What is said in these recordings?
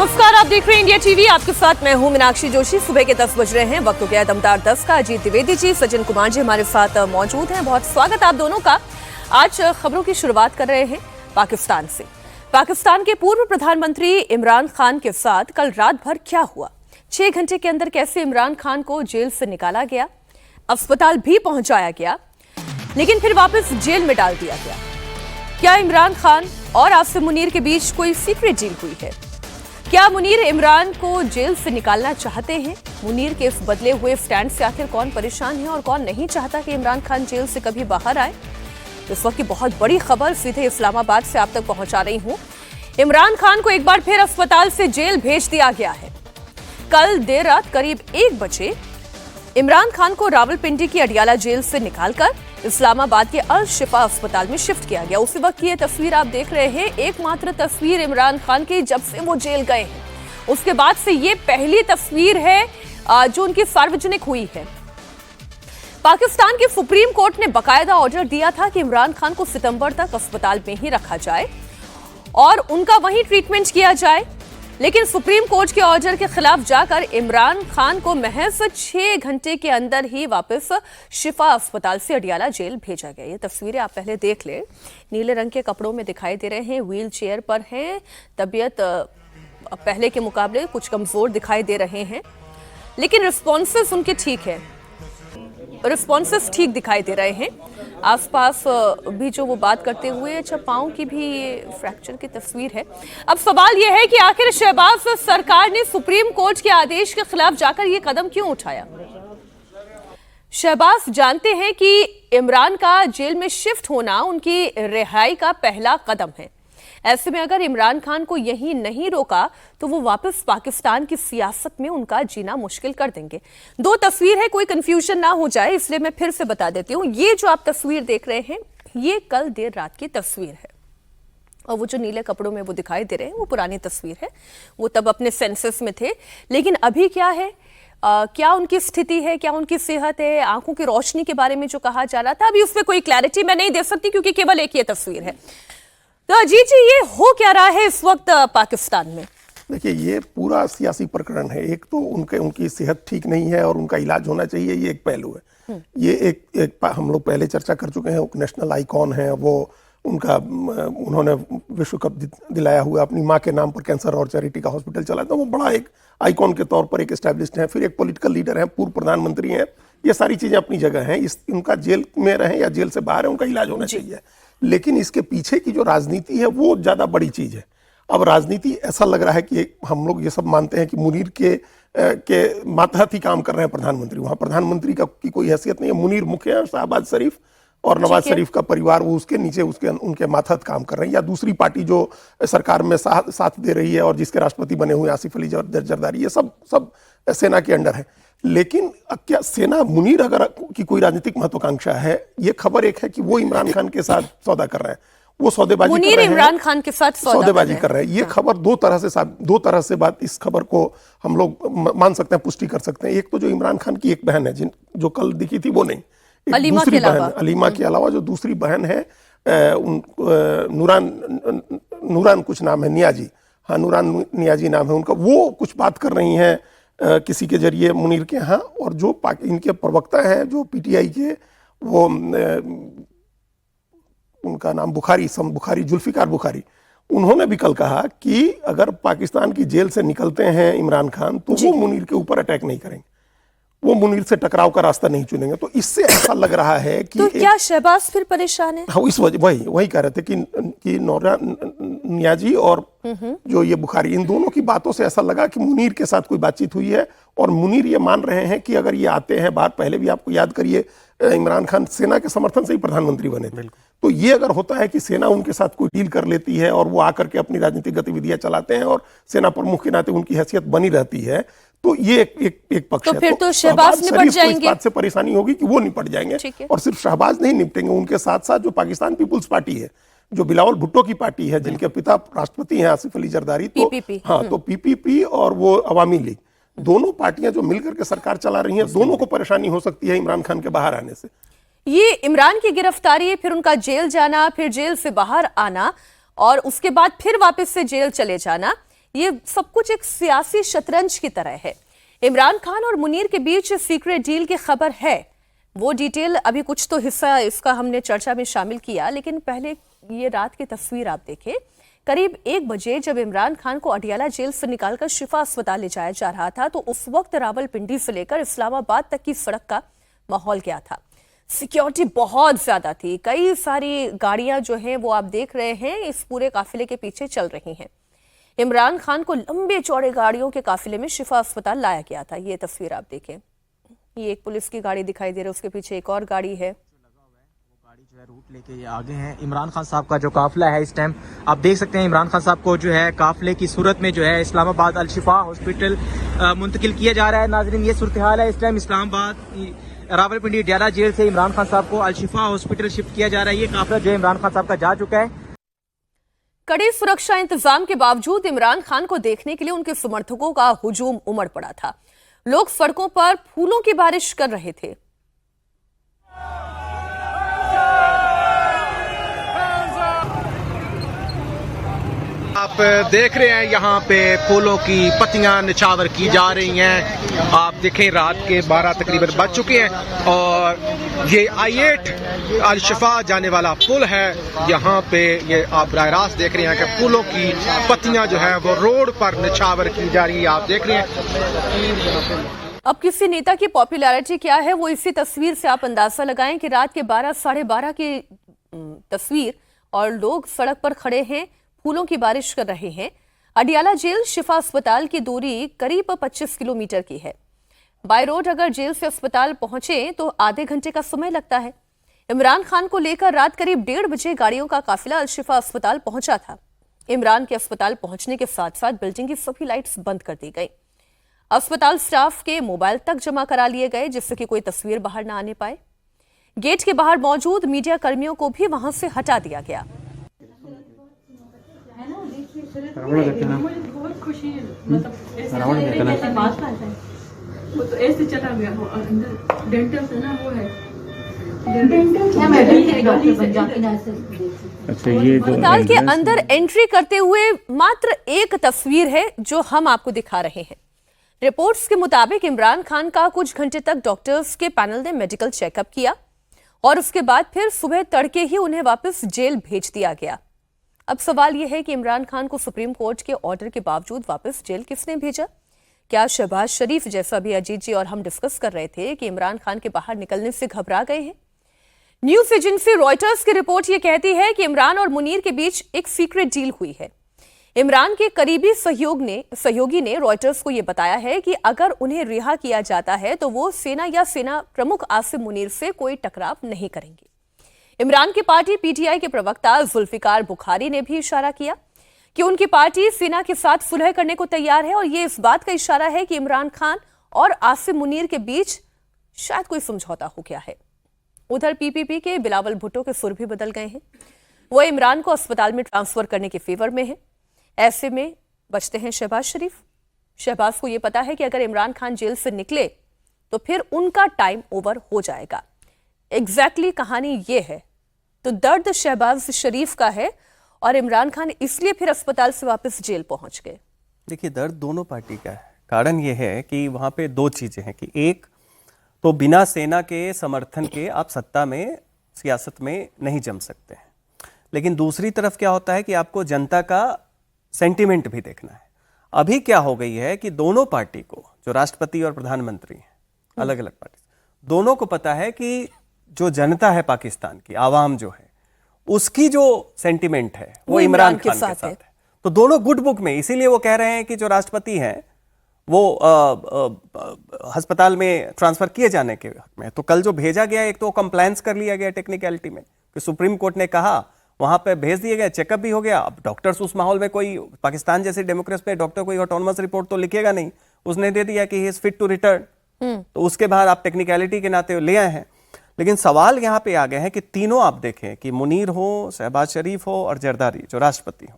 नमस्कार, आप देख रहे हैं इंडिया टीवी। आपके साथ मैं हूं मीनाक्षी जोशी। सुबह के 10 बज रहे हैं। वक्त हो गया दमदार 10 का। अजीत द्विवेदी जी, सज्जन कुमार जी हमारे साथ मौजूद हैं। बहुत स्वागत आप दोनों का। आज खबरों की शुरुआत कर रहे हैं पाकिस्तान से। पाकिस्तान के पूर्व प्रधानमंत्री इमरान खान के साथ कल रात भर क्या हुआ, 6 घंटे के अंदर कैसे इमरान खान को जेल से निकाला गया, अस्पताल भी पहुंचाया गया, लेकिन फिर वापस जेल में डाल दिया गया। क्या इमरान खान और आसिम मुनीर के बीच कोई सीक्रेट डील हुई है? क्या मुनीर इमरान को जेल से निकालना चाहते हैं? मुनीर के इस बदले हुए स्टैंड से आखिर कौन परेशान है और कौन नहीं चाहता कि इमरान खान जेल से कभी बाहर आए? इस वक्त की बहुत बड़ी खबर सीधे इस्लामाबाद से आप तक पहुंचा रही हूं। इमरान खान को एक बार फिर अस्पताल से जेल भेज दिया गया है। कल देर रात करीब 1 बजे इमरान खान को रावलपिंडी की अडियाला जेल से निकालकर इस्लामाबाद के अल शिफा अस्पताल में शिफ्ट किया गया। उसी वक्त की ये तस्वीर आप देख रहे हैं, एकमात्र तस्वीर इमरान खान की जब से वो जेल गए हैं। उसके बाद से ये पहली तस्वीर है जो उनकी सार्वजनिक हुई है। पाकिस्तान के सुप्रीम कोर्ट ने बकायदा ऑर्डर दिया था कि इमरान खान को सितंबर तक अस्पताल में ही रखा जाए और उनका वहीं ट्रीटमेंट किया जाए, लेकिन सुप्रीम कोर्ट के ऑर्डर के खिलाफ जाकर इमरान खान को महज 6 घंटे के अंदर ही वापस शिफा अस्पताल से अडियाला जेल भेजा गया। ये तस्वीरें आप पहले देख ले। नीले रंग के कपड़ों में दिखाई दे रहे हैं, व्हील चेयर पर हैं, तबीयत पहले के मुकाबले कुछ कमजोर दिखाई दे रहे हैं, लेकिन रिस्पॉन्सेस उनके ठीक है, रिस्पॉन्सेस ठीक दिखाई दे रहे हैं। आसपास भी जो वो बात करते हुए, अच्छा पांव की भी ये फ्रैक्चर की तस्वीर है। अब सवाल ये है कि आखिर शहबाज सरकार ने सुप्रीम कोर्ट के आदेश के खिलाफ जाकर ये कदम क्यों उठाया? शहबाज जानते हैं कि इमरान का जेल में शिफ्ट होना उनकी रिहाई का पहला कदम है। ऐसे में अगर इमरान खान को यहीं नहीं रोका तो वो वापस पाकिस्तान की सियासत में उनका जीना मुश्किल कर देंगे। 2 तस्वीर है, कोई कंफ्यूजन ना हो जाए इसलिए मैं फिर से बता देती हूँ। ये जो आप तस्वीर देख रहे हैं ये कल देर रात की तस्वीर है, और वो जो नीले कपड़ों में वो दिखाई दे रहे हैं वो पुरानी तस्वीर है। वो तब अपने सेंसेस में थे, लेकिन अभी क्या है, क्या उनकी स्थिति है, क्या उनकी सेहत है, आंखों की रोशनी के बारे में जो कहा जा रहा था, अभी उस पर कोई क्लैरिटी मैं नहीं दे सकती क्योंकि केवल एक ये तस्वीर है। तो अजीत जी, ये हो क्या रहा है इस वक्त पाकिस्तान में? देखिए, ये पूरा सियासी प्रकरण है। एक तो उनकी सेहत ठीक नहीं है और उनका इलाज होना चाहिए, ये एक पहलू है। ये एक हम लोग पहले चर्चा कर चुके हैं, नेशनल आइकॉन है वो। उन्होंने विश्व कप दिलाया हुआ, अपनी माँ के नाम पर कैंसर और चैरिटी का हॉस्पिटल चलाता है। वो बड़ा एक आइकॉन के तौर पर एक एस्टैब्लिश्ड है। फिर एक पॉलिटिकल लीडर है, पूर्व प्रधानमंत्री हैं। ये सारी चीजें अपनी जगह हैं। उनका जेल में रहे या जेल से बाहर है, उनका इलाज होना चाहिए। लेकिन इसके पीछे की जो राजनीति है वो ज्यादा बड़ी चीज है। अब राजनीति ऐसा लग रहा है कि हम लोग ये सब मानते हैं कि मुनीर के मातहत ही काम कर रहे हैं प्रधानमंत्री। वहां प्रधानमंत्री की कोई हैसियत नहीं है। मुनीर मुख्य है, शहबाज शरीफ और नवाज शरीफ का परिवार वो उसके नीचे उनके मातहत काम कर रहे हैं, या दूसरी पार्टी जो सरकार में साथ दे रही है और जिसके राष्ट्रपति बने हुए आसिफ अली जरदारी, ये सब सेना के अंडर है। लेकिन क्या सेना मुनीर अगर की कोई राजनीतिक महत्वाकांक्षा है, ये खबर एक है कि वो इमरान खान के साथ सौदा कर रहे हैं, वो सौदेबाजी कर रहे हैं, इमरान खान के साथ सौदेबाजी कर रहे हैं। ये खबर दो तरह से बात, इस खबर को हम लोग मान सकते हैं, पुष्टि कर सकते हैं। एक तो जो इमरान खान की एक बहन है जो कल दिखी थी, वो नहीं, एक दूसरी बहन अलीमा के अलावा जो दूसरी बहन है नूरान कुछ नाम है, नियाजी, हाँ नूरान नियाजी नाम है उनका, वो कुछ बात कर रही हैं किसी के जरिए मुनीर के यहाँ। और जो इनके प्रवक्ता हैं जो पीटीआई के, वो उनका नाम बुखारी जुल्फिकार बुखारी, उन्होंने भी कल कहा कि अगर पाकिस्तान की जेल से निकलते हैं इमरान खान तो वो मुनीर के ऊपर अटैक नहीं करेंगे, वो मुनीर से टकराव का रास्ता नहीं चुनेंगे। तो इससे ऐसा लग रहा है कि तो क्या शहबाज फिर परेशान है? हाँ, इस वजह वही कह रहे थे कि नियाजी और जो ये बुखारी, इन दोनों की बातों से ऐसा लगा कि मुनीर के साथ कोई बातचीत हुई है। और मुनीर ये मान रहे हैं कि अगर ये आते हैं बात, पहले भी आपको याद करिए इमरान खान सेना के समर्थन से ही प्रधानमंत्री बने थे। तो ये अगर होता है कि सेना उनके साथ कोई डील कर लेती है और वो आकर के अपनी राजनीतिक गतिविधियां चलाते हैं और सेना प्रमुख के नाते उनकी हैसियत बनी रहती है, तो ये एक पक्ष है। फिर तो शहबाज निपट जाएंगे, इस बात से परेशानी होगी कि वो निपट जाएंगे। और सिर्फ शहबाज नहीं निपटेंगे, उनके साथ साथ जो पाकिस्तान पीपुल्स पार्टी है, जो बिलावल भुट्टो की पार्टी है, जिनके पिता राष्ट्रपति हैं आसिफ अली जरदारी, तो हाँ, तो पीपीपी और वो अवामी लीग, दोनों पार्टियां जो मिलकर के सरकार चला रही हैं, दोनों को परेशानी हो सकती है इमरान खान के बाहर आने से। ये इमरान की गिरफ्तारी, फिर उनका जेल जाना, फिर जेल से बाहर आना और उसके बाद फिर वापस से जेल चले जाना, ये सब कुछ एक सियासी शतरंज की तरह है। इमरान खान और मुनीर के बीच सीक्रेट डील की खबर है। वो डिटेल अभी कुछ तो हिस्सा इसका हमने चर्चा में शामिल किया, लेकिन पहले ये रात की तस्वीर आप देखें। करीब 1 बजे जब इमरान खान को अडियाला जेल से निकालकर शिफा अस्पताल ले जाया जा रहा था, तो उस वक्त रावलपिंडी से लेकर इस्लामाबाद तक की सड़क का माहौल क्या था। सिक्योरिटी बहुत ज्यादा थी। कई सारी गाड़ियां जो हैं वो आप देख रहे हैं इस पूरे काफिले के पीछे चल रही हैं। इमरान खान को लंबे चौड़े गाड़ियों के काफिले में शिफा अस्पताल लाया गया था। ये तस्वीर आप देखें, ये एक पुलिस की गाड़ी दिखाई दे रही है, उसके पीछे एक और गाड़ी है। गाड़ी जो है रूट लेके ये आगे हैं। इमरान खान साहब का जो काफिला है इस टाइम आप देख सकते हैं, इमरान खान साहब को जो है काफिले की सूरत में जो है इस्लामाबाद अल-शिफा हॉस्पिटल मुंतकिल किया जा रहा है। नाजरीन, ये सूरत हाल है इस टाइम। इस्लामाबाद रावलपिंडी अडियाला जेल से इमरान खान साहब को अल-शिफा हॉस्पिटल शिफ्ट किया जा रहा है। ये काफिला जो है इमरान खान साहब का जा चुका है। कड़े सुरक्षा इंतजाम के बावजूद इमरान खान को देखने के लिए उनके समर्थकों का हुजूम उमड़ पड़ा था। लोग सड़कों पर फूलों की बारिश कर रहे थे। आप देख रहे हैं यहाँ पे फूलों की पत्तियां निछावर की जा रही हैं। आप देखें रात के 12 तकरीबन बज चुके हैं और ये I-8 अल-शिफा जाने वाला पुल है। यहाँ पे ये आप बराह रास्त देख रहे हैं कि फूलों की पत्तियां जो है वो रोड पर निछावर की जा रही है। आप देख रहे हैं। अब किसी नेता की पॉपुलैरिटी क्या है वो इसी तस्वीर से आप अंदाजा लगाएं कि रात के 12 साढ़े 12 की तस्वीर और लोग सड़क पर खड़े हैं, फूलों की बारिश कर रहे हैं। अडियाला जेल शिफा अस्पताल की दूरी करीब 25 किलोमीटर की है। बाय रोड अगर जेल से अस्पताल पहुंचे तो आधे घंटे का समय लगता है। इमरान खान को लेकर रात करीब 1:30 बजे गाड़ियों का काफिला अल-शिफा अस्पताल पहुंचा था। इमरान के अस्पताल पहुंचने के साथ साथ बिल्डिंग की सभी लाइट्स बंद कर दी गई। अस्पताल स्टाफ के मोबाइल तक जमा करा लिए गए जिससे कि कोई तस्वीर बाहर न आने पाए। गेट के बाहर मौजूद मीडिया कर्मियों को भी वहां से हटा दिया गया। बहुत खुशी है, मतलब वो तो ऐसे चला गया। वो अंदर डेंटल से ना वो है अस्पताल के अंदर एंट्री करते हुए मात्र एक तस्वीर है जो हम आपको दिखा रहे हैं। रिपोर्ट्स के मुताबिक इमरान खान का कुछ घंटे तक डॉक्टर्स के पैनल ने मेडिकल चेकअप किया और उसके बाद फिर सुबह तड़के ही उन्हें वापस जेल भेज दिया गया। अब सवाल यह है कि इमरान खान को सुप्रीम कोर्ट के ऑर्डर के बावजूद वापस जेल किसने भेजा? क्या शहबाज शरीफ, जैसा भी अजीत जी और हम डिस्कस कर रहे थे कि इमरान खान के बाहर निकलने से घबरा गए हैं? न्यूज एजेंसी रॉयटर्स की रिपोर्ट यह कहती है कि इमरान और मुनीर के बीच एक सीक्रेट डील हुई है। इमरान के करीबी सहयोगी ने रॉयटर्स को यह बताया है कि अगर उन्हें रिहा किया जाता है तो वो सेना या सेना प्रमुख आसिम मुनीर से कोई टकराव नहीं करेंगे। इमरान की पार्टी पीटीआई के प्रवक्ता जुल्फिकार बुखारी ने भी इशारा किया कि उनकी पार्टी सेना के साथ सुलह करने को तैयार है और ये इस बात का इशारा है कि इमरान खान और आसिम मुनीर के बीच शायद कोई समझौता हो गया है। उधर पीपीपी के बिलावल भुट्टो के सुर भी बदल गए हैं। वो इमरान को अस्पताल में ट्रांसफर करने के फेवर में है। ऐसे में बचते हैं शहबाज शरीफ। शहबाज को यह पता है कि अगर इमरान खान जेल से निकले तो फिर उनका टाइम ओवर हो जाएगा। एग्जैक्टली कहानी ये है। तो दर्द शहबाज शरीफ का है और इमरान खान इसलिए फिर अस्पताल से वापस जेल पहुंच गए। देखिए, दर्द दोनों पार्टी का है। कारण यह है कि वहां पे दो चीजें हैं कि एक तो बिना सेना के समर्थन के आप सत्ता में सियासत में नहीं जम सकते हैं, लेकिन दूसरी तरफ क्या होता है कि आपको जनता का सेंटिमेंट भी देखना है। अभी क्या हो गई है कि दोनों पार्टी को, जो राष्ट्रपति और प्रधानमंत्री हैं, अलग अलग पार्टी, दोनों को पता है कि जो जनता है पाकिस्तान की आवाम जो है उसकी जो सेंटिमेंट है वो इमरान खान के साथ है। तो दोनों गुड बुक में, इसीलिए वो कह रहे हैं कि जो राष्ट्रपति हैं वो अस्पताल में ट्रांसफर किए जाने के हक में। तो कल जो भेजा गया, एक तो कंप्लायंस कर लिया गया टेक्निकलिटी में कि सुप्रीम कोर्ट ने कहा, वहां पे भेज दिए गए, चेकअप भी हो गया। अब डॉक्टर्स उस माहौल में, कोई पाकिस्तान जैसे डेमोक्रेसी में डॉक्टर कोई ऑटोनमस रिपोर्ट तो लिखेगा नहीं, उसने दे दिया कि he is fit to return. तो उसके बाद आप टेक्निकलिटी के नाते ले आए हैं। लेकिन सवाल यहां पे आ गए हैं कि तीनों आप देखें कि मुनीर हो, शहबाज शरीफ हो और जरदारी जो राष्ट्रपति हो,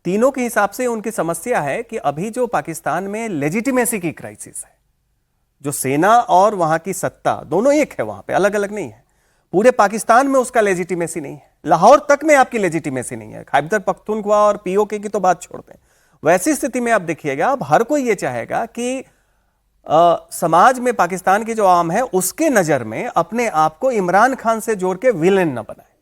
तीनों के हिसाब से उनकी समस्या है कि अभी जो पाकिस्तान में लेजिटिमेसी की क्राइसिस है, जो सेना और वहां की सत्ता दोनों एक है, वहां पे अलग अलग नहीं है। पूरे पाकिस्तान में उसका लेजिटिमेसी नहीं है। लाहौर तक में आपकी लेजिटिमेसी नहीं है। खैबर पख्तूनख्वा और पीओके की तो बात छोड़ दें, वैसी स्थिति में आप देखिएगा, अब हर कोई ये चाहेगा कि समाज में पाकिस्तान की जो आम है उसके नजर में अपने आप को इमरान खान से जोड़ के विलेन न बनाए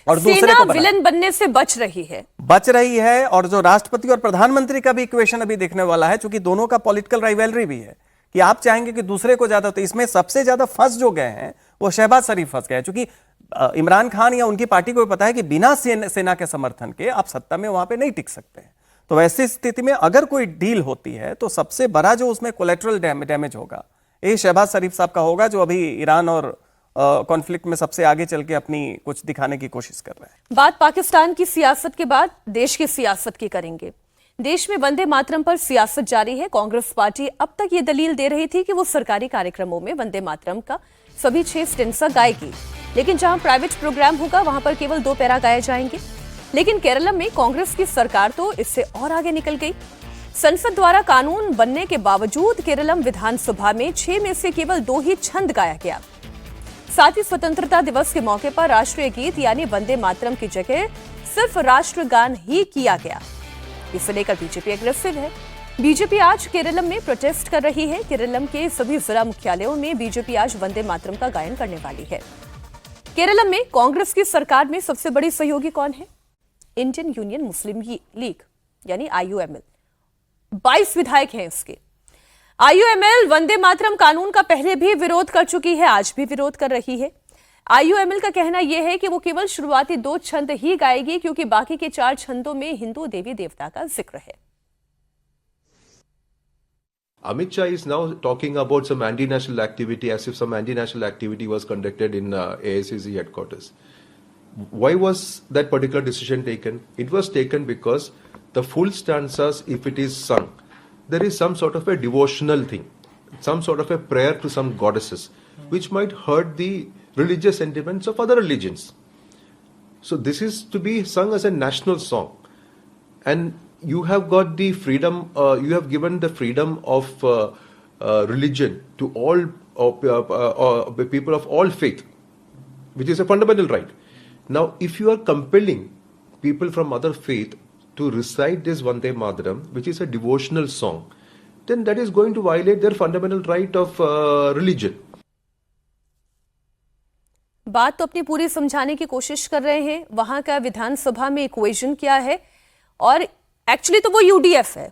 और दूसरे को विलेन बनने से बच रही है। और जो राष्ट्रपति और प्रधानमंत्री का भी इक्वेशन अभी देखने वाला है, क्योंकि दोनों का पॉलिटिकल राइवलरी भी है कि आप चाहेंगे कि दूसरे को ज्यादा, तो इसमें सबसे ज्यादा फंस जो गए हैं वो शहबाज शरीफ फंस गए, क्योंकि इमरान खान या उनकी पार्टी को पता है कि बिना सेना के समर्थन के आप सत्ता में वहां पे नहीं टिक सकते हैं। तो वैसी स्थिति में अगर कोई डील होती है तो सबसे बड़ा जो उसमें कोलेटरल डैमेज होगा ये शहबाज शरीफ साहब का होगा, जो अभी ईरान और कॉन्फ्लिक्ट में सबसे आगे चल के अपनी कुछ दिखाने की कोशिश कर रहे हैं। बात पाकिस्तान की सियासत के बाद देश की सियासत की करेंगे। देश में वंदे मातरम पर सियासत जारी है। कांग्रेस पार्टी अब तक ये दलील दे रही थी कि वो सरकारी कार्यक्रमों में वंदे मातरम का सभी 6 स्टेंजा गाएगी, लेकिन जहां प्राइवेट प्रोग्राम होगा वहां पर केवल 2 पैरा गाए जाएंगे। लेकिन केरल में कांग्रेस की सरकार तो इससे और आगे निकल गई। संसद द्वारा कानून बनने के बावजूद केरलम विधानसभा में 6 में से केवल 2 ही छंद गाया गया। साथ ही स्वतंत्रता दिवस के मौके पर राष्ट्रीय गीत यानी वंदे मातरम की जगह सिर्फ राष्ट्रगान ही किया गया। इसे लेकर बीजेपी एग्रेसिव है। बीजेपी आज केरलम में प्रोटेस्ट कर रही है। केरलम के सभी जिला मुख्यालयों में बीजेपी आज वंदे मातरम का गायन करने वाली है। केरलम में कांग्रेस की सरकार में सबसे बड़ी सहयोगी कौन है? इंडियन यूनियन मुस्लिम लीग यानी IUML। 22 विधायक हैं इसके। IUML वंदे मातरम कानून का पहले भी विरोध कर चुकी है, आज भी विरोध कर रही है। IUML का कहना यह है कि वो केवल शुरुआती 2 छंद ही गाएगी, क्योंकि बाकी के 4 छंदों में हिंदू देवी देवता का जिक्र है। Amit Shah is now talking about some anti-national activity as if some anti-national activity was conducted in AICC headquarters. Why was that particular decision taken? It was taken because the full stanzas, if it is sung, there is some sort of a devotional thing, some sort of a prayer to some goddesses, which might hurt the religious sentiments of other religions. So this is to be sung as a national song. And you have got the freedom, you have given the freedom of religion to all people of all faith, which is a fundamental right. Now, if you are compelling people from other faith to recite this Vande Mataram, which is a devotional song, then that is going to violate their fundamental right of religion. बात तो अपनी पूरी समझाने की कोशिश कर रहे हैं। वहां का विधानसभा में इक्वेशन क्या है, और एक्चुअली तो वो UDF है,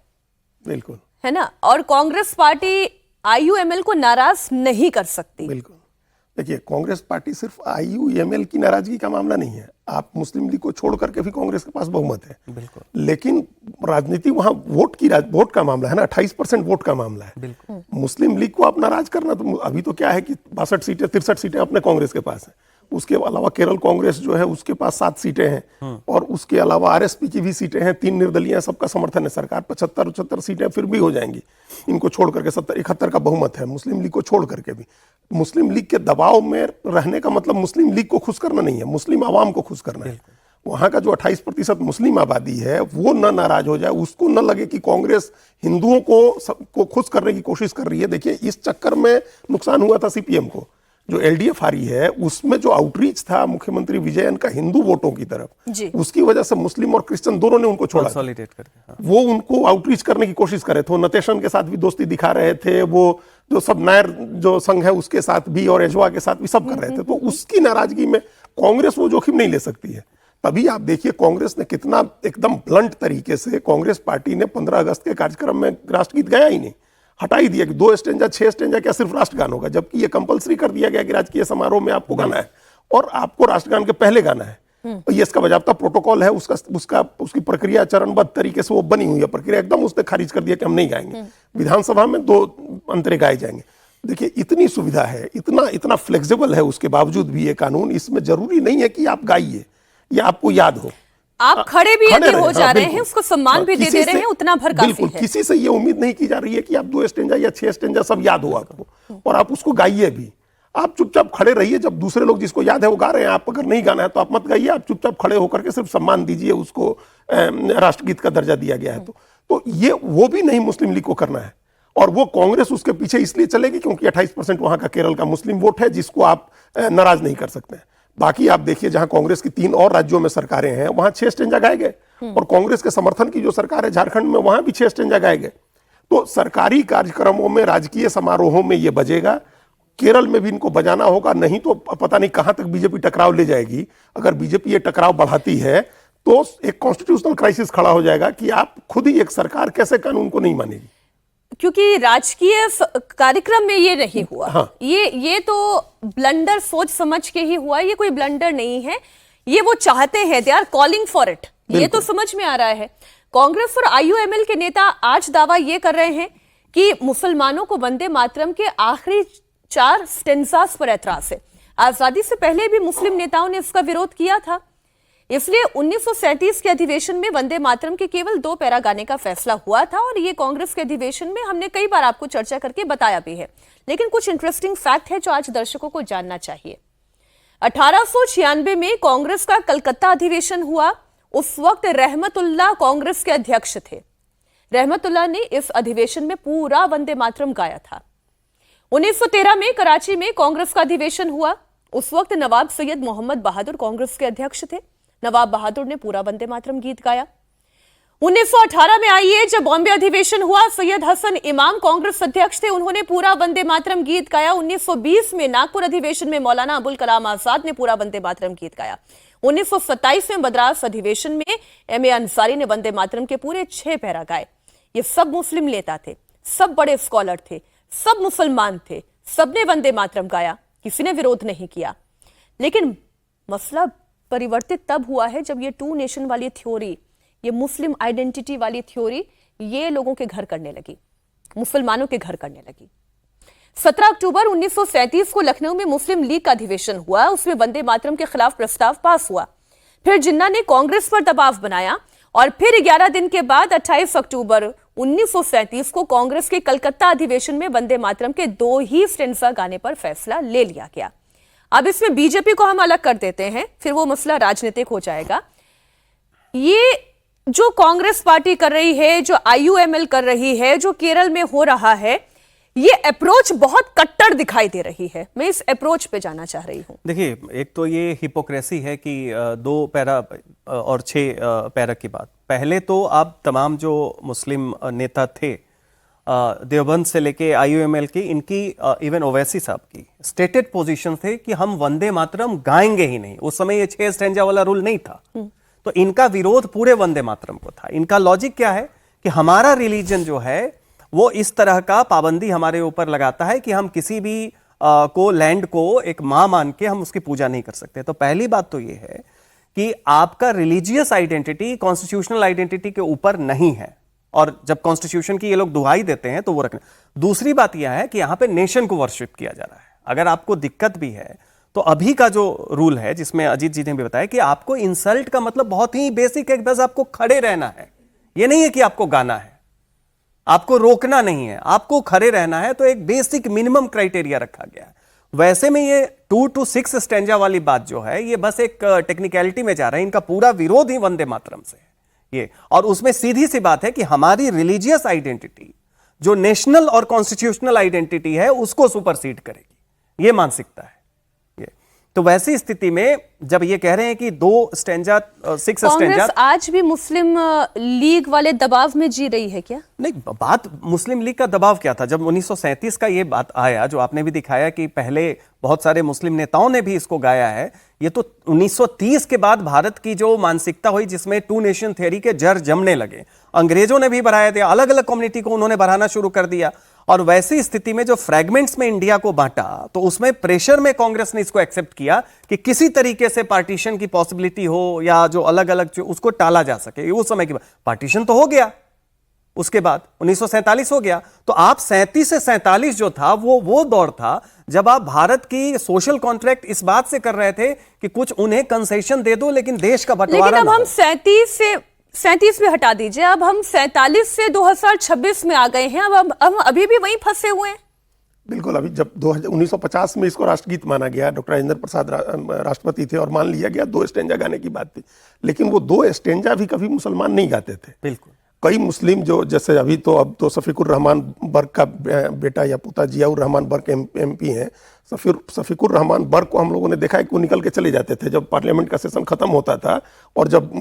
बिल्कुल है ना, और कांग्रेस पार्टी IUML को नाराज नहीं कर सकती। बिल्कुल। देखिए, कांग्रेस पार्टी सिर्फ IUML की नाराजगी का मामला नहीं है। आप मुस्लिम लीग को छोड़ करके भी कांग्रेस के पास बहुमत है, बिल्कुल, लेकिन राजनीति वहां वोट का मामला है ना, 28% वोट का मामला है। बिल्कुल। मुस्लिम लीग को आप नाराज करना, तो अभी तो क्या है कि 62 सीटें 63 सीटें अपने कांग्रेस के पास है। उसके अलावा केरल कांग्रेस जो है उसके पास 7 सीटें हैं, और उसके अलावा RSP की भी सीटें हैं, 3 निर्दलीय, सबका समर्थन है। सरकार 75-75 सीटें फिर भी हो जाएंगी इनको छोड़ करके। 70-71 का बहुमत है मुस्लिम लीग को छोड़ करके भी। मुस्लिम लीग के दबाव में रहने का मतलब मुस्लिम लीग को खुश करना नहीं है, मुस्लिम आवाम को खुश करना है। वहां का जो 28% मुस्लिम आबादी है वो न नाराज हो जाए, उसको न लगे कि कांग्रेस हिंदुओं को खुश करने की कोशिश कर रही है। देखिए, इस चक्कर में नुकसान हुआ था CPM को। जो LDF हारी है उसमें जो आउटरीच था मुख्यमंत्री विजयन का हिंदू वोटों की तरफ, उसकी वजह से मुस्लिम और क्रिश्चियन दोनों ने उनको छोड़ा करके, वो उनको आउटरीच करने की कोशिश कर रहे थे। नतेशन के साथ भी दोस्ती दिखा रहे थे, वो जो सब नायर जो संघ है उसके साथ भी और एजवा के साथ भी सब कर रहे थे। तो उसकी नाराजगी में कांग्रेस वो जोखिम नहीं ले सकती है। तभी आप देखिए कांग्रेस ने कितना एकदम ब्लंट तरीके से, कांग्रेस पार्टी ने 15 अगस्त के कार्यक्रम में राष्ट्रगीत गाया ही नहीं, हटा ही दिया कि 2 स्टेंजा 6 स्टेंजा क्या सिर्फ राष्ट्रगान होगा, जबकि ये कंपलसरी कर दिया गया कि राजकीय समारोह में आपको गाना है और आपको राष्ट्रगान के पहले गाना है। तो ये इसका बाकायदा प्रोटोकॉल है, उसकी प्रक्रिया चरणबद्ध तरीके से वो बनी हुई है प्रक्रिया। एकदम उसने खारिज कर दिया कि हम नहीं गाएंगे, विधानसभा में 2 अंतरे गाए जाएंगे। देखिए, इतनी सुविधा है, इतना फ्लेक्सिबल है, उसके बावजूद भी ये कानून, इसमें जरूरी नहीं है कि आप गाइए या आपको याद हो, आप खड़े भी यदि हो जा रहे हैं, उसको सम्मान भी दे रहे हैं, उतना भर काफी है। किसी से ये उम्मीद नहीं की जा रही है कि आप 2 स्टेंजा या 6 स्टेंजा सब याद हो आपको और आप उसको गाइए भी। आप चुपचाप खड़े रहिए, जब दूसरे लोग जिसको याद है वो गा रहे हैं, आप अगर नहीं गाना है तो आप मत गाइए, आप चुपचाप खड़े होकर के सिर्फ सम्मान दीजिए, उसको राष्ट्रगीत का दर्जा दिया गया है। तो ये वो भी नहीं मुस्लिम लीग को करना है, और वो कांग्रेस उसके पीछे इसलिए चलेगी क्योंकि 28% वहां का केरल का मुस्लिम वोट है जिसको आप नाराज नहीं कर सकते हैं। बाकी आप देखिए जहां कांग्रेस की 3 और राज्यों में सरकारें हैं वहां 6 स्टेंजा गाए गए, और कांग्रेस के समर्थन की जो सरकार है झारखंड में वहां भी 6 स्टेंजा गाए गए। तो सरकारी कार्यक्रमों में, राजकीय समारोहों में ये बजेगा। केरल में भी इनको बजाना होगा, नहीं तो पता नहीं कहां तक बीजेपी टकराव ले जाएगी। अगर बीजेपी ये टकराव बढ़ाती है तो एक कॉन्स्टिट्यूशनल क्राइसिस खड़ा हो जाएगा कि आप खुद ही एक सरकार कैसे कानून को नहीं मानेगी, क्योंकि राजकीय कार्यक्रम में ये नहीं हुआ। हाँ। ये तो ब्लंडर सोच समझ के ही हुआ, ये कोई ब्लंडर नहीं है, ये वो चाहते हैं, they are calling for it, ये तो समझ में आ रहा है। कांग्रेस और आईयूएमएल के नेता आज दावा ये कर रहे हैं कि मुसलमानों को वंदे मातरम के आखिरी 4 स्टेंजास पर ऐतराज है। आजादी से पहले भी मुस्लिम नेताओं ने इसका विरोध किया था, इसलिए 1937 के अधिवेशन में वंदे मातरम के केवल 2 पैरा गाने का फैसला हुआ था, और ये कांग्रेस के अधिवेशन में हमने कई बार आपको चर्चा करके बताया भी है। लेकिन कुछ इंटरेस्टिंग फैक्ट है जो आज दर्शकों को जानना चाहिए। 1896 में कांग्रेस का कलकत्ता अधिवेशन हुआ। उस वक्त रहमतुल्लाह कांग्रेस के अध्यक्ष थे। रहमतुल्लाह ने इस अधिवेशन में पूरा वंदे मातरम गाया था। 1913 में कराची में कांग्रेस का अधिवेशन हुआ। उस वक्त नवाब सैयद मोहम्मद बहादुर कांग्रेस के अध्यक्ष थे। नवाब बहादुर ने पूरा वंदे मातरम गीत गाया। 1918 में आइए, जब बॉम्बे अधिवेशन हुआ, सैयद हसन इमाम कांग्रेस अध्यक्ष थे, उन्होंने पूरा वंदे मातरम गीत गाया। 1920 में नागपुर अधिवेशन में मौलाना अबुल कलाम आजाद ने पूरा वंदे मातरम गीत गाया। 1927 में मद्रास अधिवेशन में एम.ए. अंसारी ने वंदे मातरम के पूरे 6 पैरा गाए। ये सब मुस्लिम नेता थे, सब बड़े स्कॉलर थे, सब मुसलमान थे, सबने वंदे मातरम गाया, किसी ने विरोध नहीं किया। लेकिन मसला परिवर्तित तब हुआ है जब ये 2 नेशन वाली थ्योरी, ये मुस्लिम आइडेंटिटी वाली थ्योरी, ये लोगों के घर करने लगी, मुसलमानों के घर करने लगी। 17 अक्टूबर 1937 को लखनऊ में मुस्लिम लीग का अधिवेशन हुआ। उसमें वंदे मातरम के खिलाफ प्रस्ताव पास हुआ। फिर जिन्ना ने कांग्रेस पर दबाव बनाया, और फिर 11 दिन के बाद 28 अक्टूबर 1937 को कांग्रेस के कलकत्ता अधिवेशन में वंदे मातरम के 2 ही स्टेंजा गाने पर फैसला ले लिया गया। अब इसमें बीजेपी को हम अलग कर देते हैं, फिर वो मसला राजनीतिक हो जाएगा। ये जो कांग्रेस पार्टी कर रही है, जो आईयूएमएल कर रही है, जो केरल में हो रहा है, ये अप्रोच बहुत कट्टर दिखाई दे रही है। मैं इस अप्रोच पे जाना चाह रही हूं। देखिए, एक तो ये हिपोक्रेसी है कि 2 पैरा और 6 पैरा की बात। पहले तो आप तमाम जो मुस्लिम नेता थे, देवबंद से लेके आईयूएमएल की, इनकी इवन ओवैसी साहब की स्टेटेड पोजीशन थे कि हम वंदे मातरम गाएंगे ही नहीं। उस समय ये 6 स्टेंजा वाला रूल नहीं था, तो इनका विरोध पूरे वंदे मातरम को था। इनका लॉजिक क्या है कि हमारा रिलीजन जो है वो इस तरह का पाबंदी हमारे ऊपर लगाता है कि हम किसी भी को, लैंड को एक मां मान के हम उसकी पूजा नहीं कर सकते। तो पहली बात तो ये है कि आपका रिलीजियस आइडेंटिटी कॉन्स्टिट्यूशनल आइडेंटिटी के ऊपर नहीं है, और जब कॉन्स्टिट्यूशन की ये लोग दुहाई देते हैं तो वो रखना। दूसरी बात यह है कि यहां पे नेशन को वर्शिप किया जा रहा है। अगर आपको दिक्कत भी है तो अभी का जो रूल है, जिसमें अजीत जी ने भी बताया कि आपको इंसल्ट का मतलब बहुत ही बेसिक है, बस आपको खड़े रहना है। यह नहीं है कि आपको गाना है, आपको रोकना नहीं है, आपको खड़े रहना है। तो एक बेसिक मिनिमम क्राइटेरिया रखा गया है। वैसे में ये 2 to 6 स्टेंजा वाली बात जो है, ये बस एक टेक्निकलिटी में जा रहा है। इनका पूरा विरोध ही वंदे मातरम से है ये, और उसमें सीधी सी बात है कि हमारी रिलीजियस आइडेंटिटी जो नेशनल और कॉन्स्टिट्यूशनल आइडेंटिटी है उसको सुपरसीड करेगी, ये मानसिकता है ये। तो वैसी स्थिति में जब ये कह रहे हैं कि 2 स्टेंजा 6 स्टेंजा, आज भी मुस्लिम लीग वाले दबाव में जी रही है क्या? नहीं, बात मुस्लिम लीग का दबाव क्या था जब 1937 का ये बात आया, जो आपने भी दिखाया कि पहले बहुत सारे मुस्लिम नेताओं ने भी इसको गाया है। ये तो 1930 के बाद भारत की जो मानसिकता हुई, जिसमें 2 नेशन थ्योरी के जड़ जमने लगे, अंग्रेजों ने भी बढ़ाया दिया, अलग अलग कम्युनिटी को उन्होंने बढ़ाना शुरू कर दिया। और वैसी स्थिति में जो फ्रैगमेंट्स में इंडिया को बांटा, तो उसमें प्रेशर में कांग्रेस ने इसको एक्सेप्ट किया कि किसी तरीके से पार्टीशन की पॉसिबिलिटी हो, या जो अलग अलग उसको टाला जा सके। उस समय की बात, पार्टीशन तो हो गया, उसके बाद 1947 हो गया। तो आप 37 से 47 जो था वो दौर था जब आप भारत की सोशल कॉन्ट्रैक्ट इस बात से कर रहे थे कि कुछ उन्हें कंसेशन दे दो, लेकिन देश का बंटवारा। लेकिन अब हम 37 में हटा दीजिए, अब हम 47 से 2026 में आ गए हैं। अब हम अभी भी वहीं फंसे हुए हैं। बिल्कुल। अभी जब 1950 में इसको राष्ट्रगीत माना गया, डॉक्टर राजेंद्र प्रसाद राष्ट्रपति थे और मान लिया गया 2 स्टेंजा गाने की बात थी, लेकिन वो 2 स्टेंजा भी कभी मुसलमान नहीं गाते थे। बिल्कुल। कई मुस्लिम जो, जैसे अब तो शफीकुर रहमान बर्क का बेटा या पोता जियाउर रहमान बर्क MP हैं, शफीकुर रहमान बर्क को हम लोगों ने देखा है कि वो निकल के चले जाते थे जब पार्लियामेंट का सेशन खत्म होता था, और जब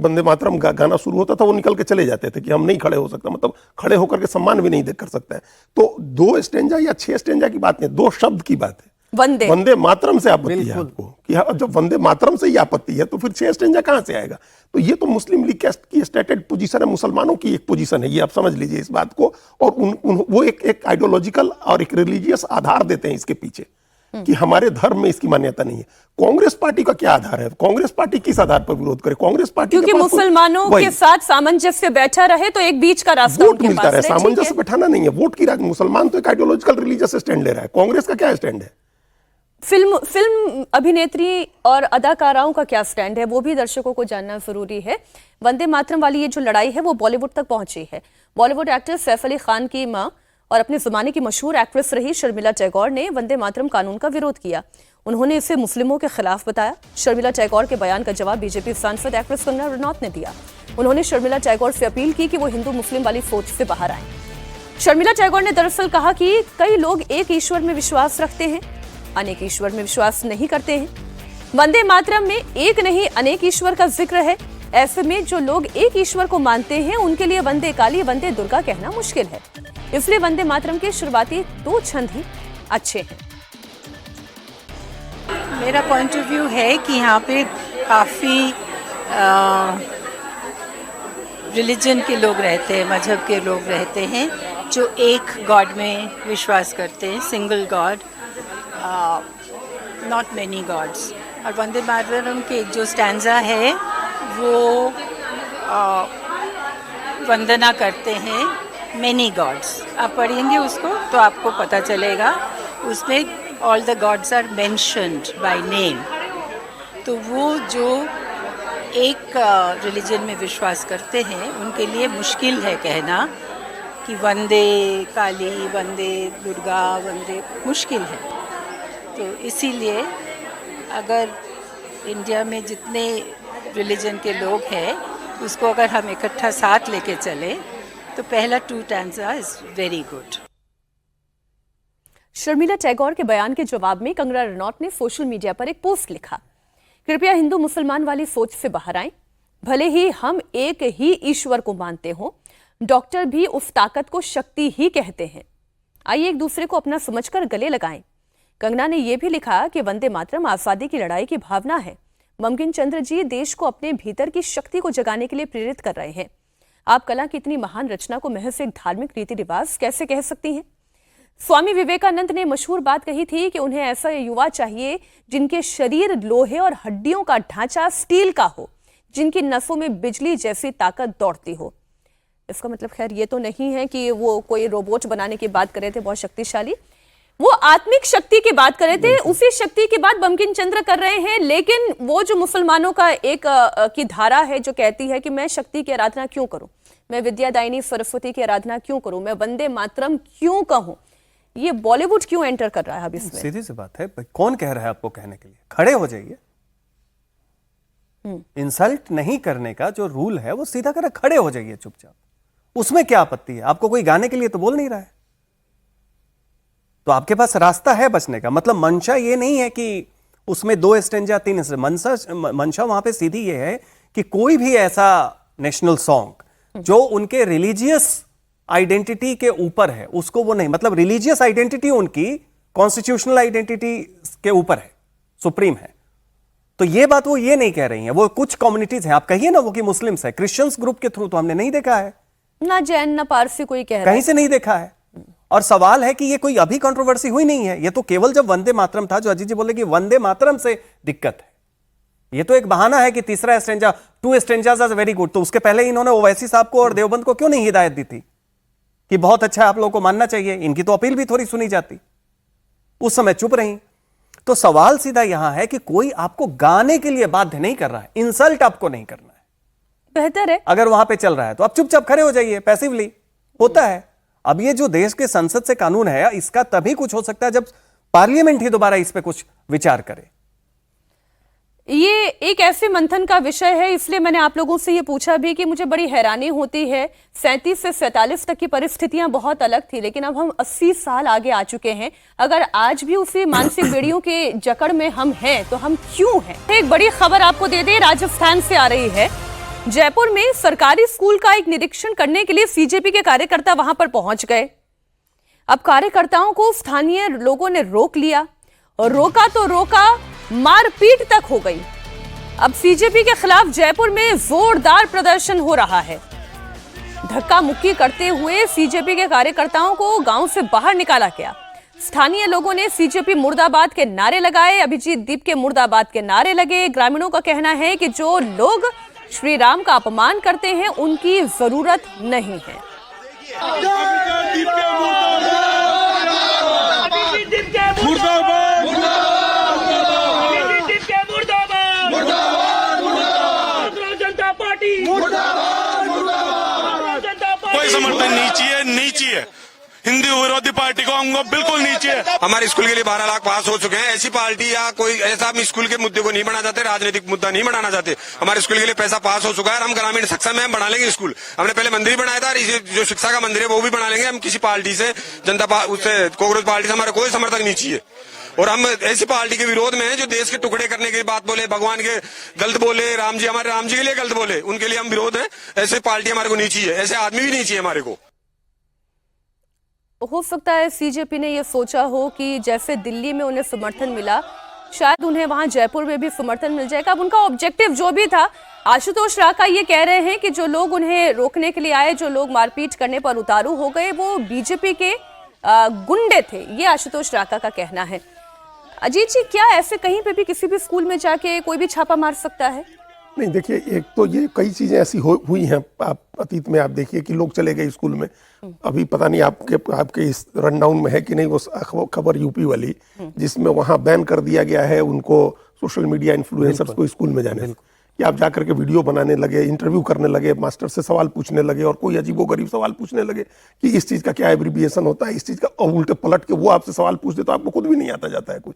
वंदे मातरम गाना शुरू होता था वो निकल के चले जाते थे कि हम नहीं खड़े हो सकते, मतलब खड़े होकर के सम्मान भी नहीं कर सकते हैं। तो 2 स्टेंजा या 6 स्टेंजा की बात नहीं, 2 शब्द की बात है। वंदे मातरम से आपत्ति है आपको कि जब वंदे मातरम से ही आपत्ति है तो फिर 6 स्टेंजा कहां से आएगा? तो ये तो मुस्लिम लीग की स्टेटेड पोजीशन है, मुसलमानों की एक पोजीशन है, ये आप समझ लीजिए इस बात को। और वो एक आइडियोलॉजिकल और एक रिलीजियस आधार देते हैं इसके पीछे कि हमारे धर्म में इसकी मान्यता नहीं है। कांग्रेस पार्टी का क्या आधार है? कांग्रेस पार्टी किस आधार पर विरोध करे? कांग्रेस पार्टी क्योंकि मुसलमानों के साथ सामंजस्य बैठा रहे तो एक बीच का रास्ता वोट मिलता रहे। सामंजस्य बैठाना नहीं है, वोट की मुसलमान तो एक आइडियोलॉजिकल रिलीजियस स्टैंड ले रहा है, कांग्रेस का क्या स्टैंड है? फिल्म अभिनेत्री और अदाकाराओं का क्या स्टैंड है, वो भी दर्शकों को जानना जरूरी है। वंदे मातरम वाली ये जो लड़ाई है वो बॉलीवुड तक पहुंची है। बॉलीवुड एक्टर सैफ अली खान की मां और अपने जमाने की मशहूर एक्ट्रेस रही शर्मिला टैगोर ने वंदे मातरम कानून का विरोध किया। उन्होंने इसे मुस्लिमों के खिलाफ बताया। शर्मिला टैगोर के बयान का जवाब बीजेपी सांसद एक्ट्रेस कंगना रनौत ने दिया। उन्होंने शर्मिला टैगोर से अपील की कि वो हिंदू मुस्लिम वाली सोच से बाहर आए। शर्मिला टैगोर ने दरअसल कहा कि कई लोग एक ईश्वर में विश्वास रखते हैं, अनेक ईश्वर में विश्वास नहीं करते हैं। वंदे मातरम में एक नहीं अनेक ईश्वर का जिक्र है। ऐसे में जो लोग एक ईश्वर को मानते हैं उनके लिए वंदे काली वंदे दुर्गा कहना मुश्किल है। इसलिए वंदे मातरम के शुरुआती 2 छंद ही अच्छे हैं। मेरा पॉइंट ऑफ व्यू है कि यहाँ पे काफ़ी रिलीजन के लोग रहते हैं, मजहब के लोग रहते हैं जो एक गॉड में विश्वास करते हैं, single God, not many God's. और वंदे मातरम के जो स्टैंजा है वो वंदना करते हैं मेनी गॉड्स। आप पढ़ेंगे उसको तो आपको पता चलेगा, उसमें all the gods are mentioned by name. तो वो जो एक रिलीजन में विश्वास करते हैं उनके लिए मुश्किल है कहना कि वंदे काली, वंदे दुर्गा, वंदे, मुश्किल है। तो इसीलिए अगर इंडिया में जितने रिलीजन के लोग हैं उसको अगर हम इकट्ठा साथ लेके चले तो पहला 2 stanza is very good. Sharmila Tagore के बयान के जवाब में कंगना रनौत ने सोशल मीडिया पर एक पोस्ट लिखा, कृपया हिंदू मुसलमान वाली सोच से बाहर आएं। भले ही हम एक ही ईश्वर को मानते हों, डॉक्टर भी उस ताकत को शक्ति ही कहते हैं। आइए एक दूसरे को अपना समझकर गले लगाएं। कंगना ने यह भी लिखा कि वंदे मातरम आजादी की लड़ाई की भावना है। बंकिम चंद्र जी देश को अपने भीतर की शक्ति को जगाने के लिए प्रेरित कर रहे हैं। आप कला की इतनी महान रचना को महज एक धार्मिक रीति रिवाज कैसे कह सकती हैं? स्वामी विवेकानंद ने मशहूर बात कही थी कि उन्हें ऐसा युवा चाहिए जिनके शरीर लोहे और हड्डियों का ढांचा स्टील का हो, जिनकी नसों में बिजली जैसी ताकत दौड़ती हो। इसका मतलब खैर ये तो नहीं है कि वो कोई रोबोट बनाने की बात कर रहे थे बहुत शक्तिशाली, वो आत्मिक शक्ति की बात कर रहे थे। उसी शक्ति की बात बंकिम चंद्र कर रहे हैं। लेकिन वो जो मुसलमानों का एक की धारा है जो कहती है कि मैं शक्ति की आराधना क्यों करूं, मैं विद्यादायिनी सरस्वती की आराधना क्यों करूं, मैं वंदे मातरम क्यों कहूं, ये बॉलीवुड क्यों एंटर कर रहा है अब इसमें? सीधी सी बात है, कौन कह रहा है आपको कहने के लिए? खड़े हो जाइए। इंसल्ट नहीं करने का जो रूल है वो सीधा कर, खड़े हो जाइए चुपचाप। उसमें क्या आपत्ति है? आपको कोई गाने के लिए तो बोल नहीं रहा है, तो आपके पास रास्ता है बचने का। मतलब मंशा ये नहीं है कि उसमें 2 स्टेंजा 3 मंशा वहां पे सीधी ये है कि कोई भी ऐसा नेशनल सॉन्ग जो उनके रिलीजियस आइडेंटिटी के ऊपर है उसको वो नहीं, मतलब रिलीजियस आइडेंटिटी उनकी कॉन्स्टिट्यूशनल आइडेंटिटी के ऊपर है, सुप्रीम है। तो ये बात वो ये नहीं कह रही है। वो कुछ कम्युनिटीज हैं, आप कहिए ना वो कि मुस्लिम्स है, क्रिश्चियंस ग्रुप के थ्रू तो हमने नहीं देखा है, ना जैन ना पारसी कोई कह रहा है, कहीं से नहीं देखा है। और सवाल है कि ये कोई अभी कंट्रोवर्सी हुई नहीं है, ये तो केवल जब वंदे मातरम था, जो अजीत जी बोले कि वंदे मातरम से दिक्कत है, ये तो एक बहाना है कि तीसरा stanza 2 stanzas are very good. तो उसके पहले इन्होंने ओवैसी साहब को और देवबंद को क्यों नहीं हिदायत दी थी कि बहुत अच्छा आप लोगों को मानना चाहिए? इनकी तो अपील भी थोड़ी सुनी जाती, उस समय चुप रही। तो सवाल सीधा यहां है कि कोई आपको गाने के लिए बाध्य नहीं कर रहा है, इंसल्ट आपको नहीं करना है, बेहतर है अगर वहां पे चल रहा है तो आप चुपचाप खड़े हो जाइए, पैसिवली होता है। अब ये जो देश के संसद से कानून है, इसका तभी कुछ हो सकता है जब पार्लियामेंट ही दोबारा इस पे कुछ विचार करे। ये एक ऐसे मंथन का विषय है, इसलिए मैंने आप लोगों से ये पूछा भी कि मुझे बड़ी हैरानी होती है। 37 से 47 तक की परिस्थितियां बहुत अलग थी, लेकिन अब हम 80 साल आगे आ चुके हैं। अगर आज भी उसी मानसिक बेड़ियों के जकड़ में हम हैं तो हम क्यों हैं? एक बड़ी खबर आपको दे दें, राजस्थान से आ रही है। जयपुर में सरकारी स्कूल का एक निरीक्षण करने के लिए सीजेपी के कार्यकर्ता वहां पर पहुंच गए। अब कार्यकर्ताओं को स्थानीय लोगों ने रोक लिया और रोका तो रोका, मारपीट तक हो गई। अब सीजेपी के खिलाफ जयपुर में जोरदार प्रदर्शन हो रहा है। धक्का मुक्की करते हुए सीजेपी के कार्यकर्ताओं को गांव से बाहर निकाला गया। स्थानीय लोगों ने सीजेपी मुर्दाबाद के नारे लगाए, अभिजीत दीप के मुर्दाबाद के नारे लगे। ग्रामीणों का कहना है कि जो लोग श्री राम का अपमान करते हैं उनकी जरूरत नहीं है। कोई समर्थन नहीं चाहिए। हिंदू विरोधी पार्टी को हम बिल्कुल नीचे है। हमारे स्कूल के लिए 12 लाख पास हो चुके हैं। ऐसी पार्टी या कोई ऐसा हम स्कूल के मुद्दे को नहीं बढ़ाना चाहते, राजनीतिक मुद्दा नहीं बढ़ाना चाहते। हमारे स्कूल के लिए पैसा पास हो चुका है। हम ग्रामीण सक्षम है, हम बना लेंगे स्कूल। हमने पहले मंदिर बनाया था, जो शिक्षा का मंदिर है वो भी बना लेंगे। हम किसी पार्टी से, उससे कांग्रेस पार्टी से हमारा कोई समर्थन नहीं चाहिए। और हम ऐसी पार्टी के विरोध में हैं जो देश के टुकड़े करने की बात बोले, भगवान के गलत बोले, हमारे राम जी के लिए गलत बोले, उनके लिए हम विरोध हैं। ऐसे पार्टी हमारे को नहीं चाहिए, ऐसे आदमी भी नहीं चाहिए हमारे को। हो सकता है सीजेपी ने यह सोचा हो कि जैसे दिल्ली में उन्हें समर्थन मिला, शायद उन्हें वहां जयपुर में भी समर्थन मिल जाएगा। अब उनका ऑब्जेक्टिव जो भी था, आशुतोष राका ये कह रहे हैं कि जो लोग उन्हें रोकने के लिए आए, जो लोग मारपीट करने पर उतारू हो गए, वो बीजेपी के गुंडे थे। ये आशुतोष राका का कहना है। अजीत जी, क्या ऐसे कहीं पे भी किसी भी स्कूल में जाके कोई भी छापा मार सकता है? नहीं, देखिए, एक तो ये कई चीजें ऐसी हुई हैं। आप अतीत में आप देखिए कि लोग चले गए स्कूल में। अभी पता नहीं आपके इस रनडाउन में है कि नहीं वो खबर यूपी वाली, जिसमें वहां बैन कर दिया गया है उनको, सोशल मीडिया इन्फ्लुएंसर्स को स्कूल में जाने कि आप जाकर के वीडियो बनाने लगे, इंटरव्यू करने लगे, मास्टर से सवाल पूछने लगे और कोई अजीबोगरीब सवाल पूछने लगे कि इस चीज का क्या एब्रिविएशन होता है, इस चीज का, और उल्टे पलट के वो आपसे सवाल पूछते तो आपको खुद भी नहीं आता जाता है कुछ।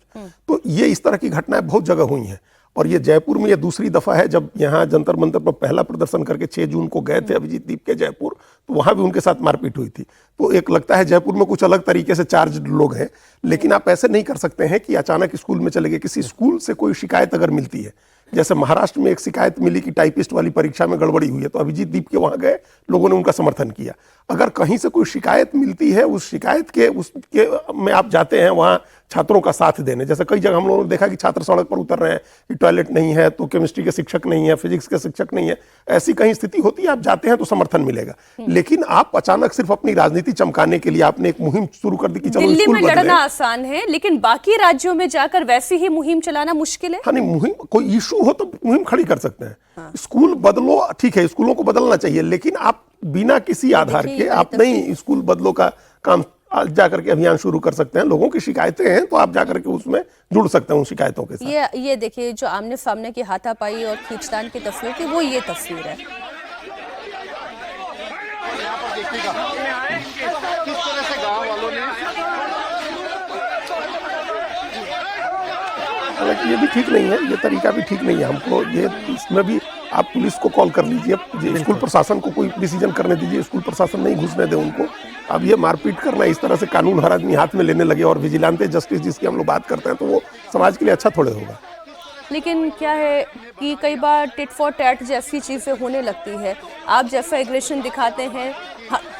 तो ये इस तरह की घटनाएं बहुत जगह हुई हैं। और ये जयपुर में ये दूसरी दफा है जब यहाँ जंतर मंतर पर पहला प्रदर्शन करके 6 जून को गए थे अभिजीत दीप के जयपुर, तो वहां भी उनके साथ मारपीट हुई थी। तो एक लगता है जयपुर में कुछ अलग तरीके से चार्ज लोग हैं, लेकिन आप ऐसे नहीं कर सकते हैं कि अचानक स्कूल में चले गए। किसी स्कूल से कोई शिकायत अगर मिलती है, जैसे महाराष्ट्र में एक शिकायत मिली कि टाइपिस्ट वाली परीक्षा में गड़बड़ी हुई है, तो अभिजीत दीप के वहां गए, लोगों ने उनका समर्थन किया। अगर कहीं से कोई शिकायत मिलती है, उस शिकायत के में आप जाते हैं वहां छात्रों का साथ देने। जैसे कई जगह हम लोगों ने देखा कि छात्र सड़क पर उतर रहे हैं कि टॉयलेट नहीं है, तो केमिस्ट्री के शिक्षक नहीं है, फिजिक्स के शिक्षक नहीं है, ऐसी कहीं स्थिति होती है, आप जाते हैं तो समर्थन मिलेगा। लेकिन आप अचानक सिर्फ अपनी राजनीति चमकाने के लिए आपने एक मुहिम शुरू कर दी कि चलो दिल्ली में लड़ना आसान है, लेकिन बाकी राज्यों में जाकर वैसी ही मुहिम चलाना मुश्किल है। हाँ, नहीं, मुहिम कोई इशू हो तो मुहिम खड़ी कर सकते हैं। स्कूल बदलो, ठीक है, स्कूलों को बदलना चाहिए, लेकिन आप बिना किसी आधार के आप नहीं स्कूल बदलो का काम जाकर के अभियान शुरू कर सकते हैं। लोगों की शिकायतें हैं तो आप जाकर के उसमें जुड़ सकते हैं उन शिकायतों के साथ। ये देखिए, जो आमने सामने की हाथापाई और खींचतान की तस्वीर थी, वो ये तस्वीर है। हालांकि ये भी ठीक नहीं है, ये तरीका भी ठीक नहीं है। हमको ये इसमें भी आप पुलिस को कॉल कर लीजिए, स्कूल प्रशासन को कोई डिसीजन करने दीजिए, स्कूल प्रशासन नहीं घुसने दे उनको। अब ये मारपीट करना, इस तरह से कानून हर आदमी हाथ में लेने लगे और विजिलेंटे जस्टिस जिसकी हम लोग बात करते हैं, तो वो समाज के लिए अच्छा थोड़े होगा। लेकिन क्या है कि कई बार टिट फॉर टैट जैसी चीजें होने लगती है। आप जैसा एग्रेशन दिखाते हैं,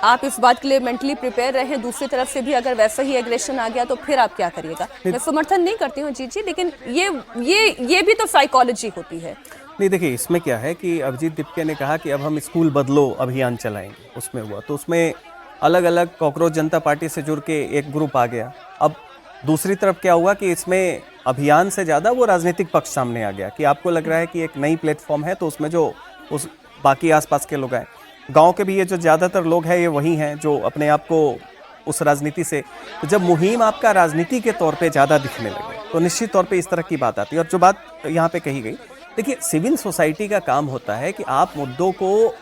आप इस बात के लिए मेंटली प्रिपेयर रहे, दूसरी तरफ से भी अगर वैसा ही एग्रेशन आ गया तो फिर आप क्या करिएगा? मैं समर्थन नहीं करती हूँ जी, लेकिन ये भी तो साइकोलॉजी होती है। नहीं, देखिए, इसमें क्या है कि अभिजीत दीपके ने कहा कि अब हम स्कूल बदलो अभियान चलाएंगे, उसमें हुआ तो उसमें अलग अलग कांग्रेस जनता पार्टी से जुड़ के एक ग्रुप आ गया। अब दूसरी तरफ क्या हुआ कि इसमें अभियान से ज़्यादा वो राजनीतिक पक्ष सामने आ गया कि आपको लग रहा है कि एक नई प्लेटफॉर्म है, तो उसमें जो उस बाकी आसपास के लोग आए, गांव के भी ये जो ज़्यादातर लोग हैं ये वही हैं जो अपने आप को उस राजनीति से, तो जब मुहिम आपका राजनीति के तौर पे ज़्यादा दिखने लगे तो निश्चित तौर पे इस तरह की बात आती है। और जो बात यहाँ पे कही गई, देखिए, सिविल सोसाइटी का काम होता है कि आप मुद्दों को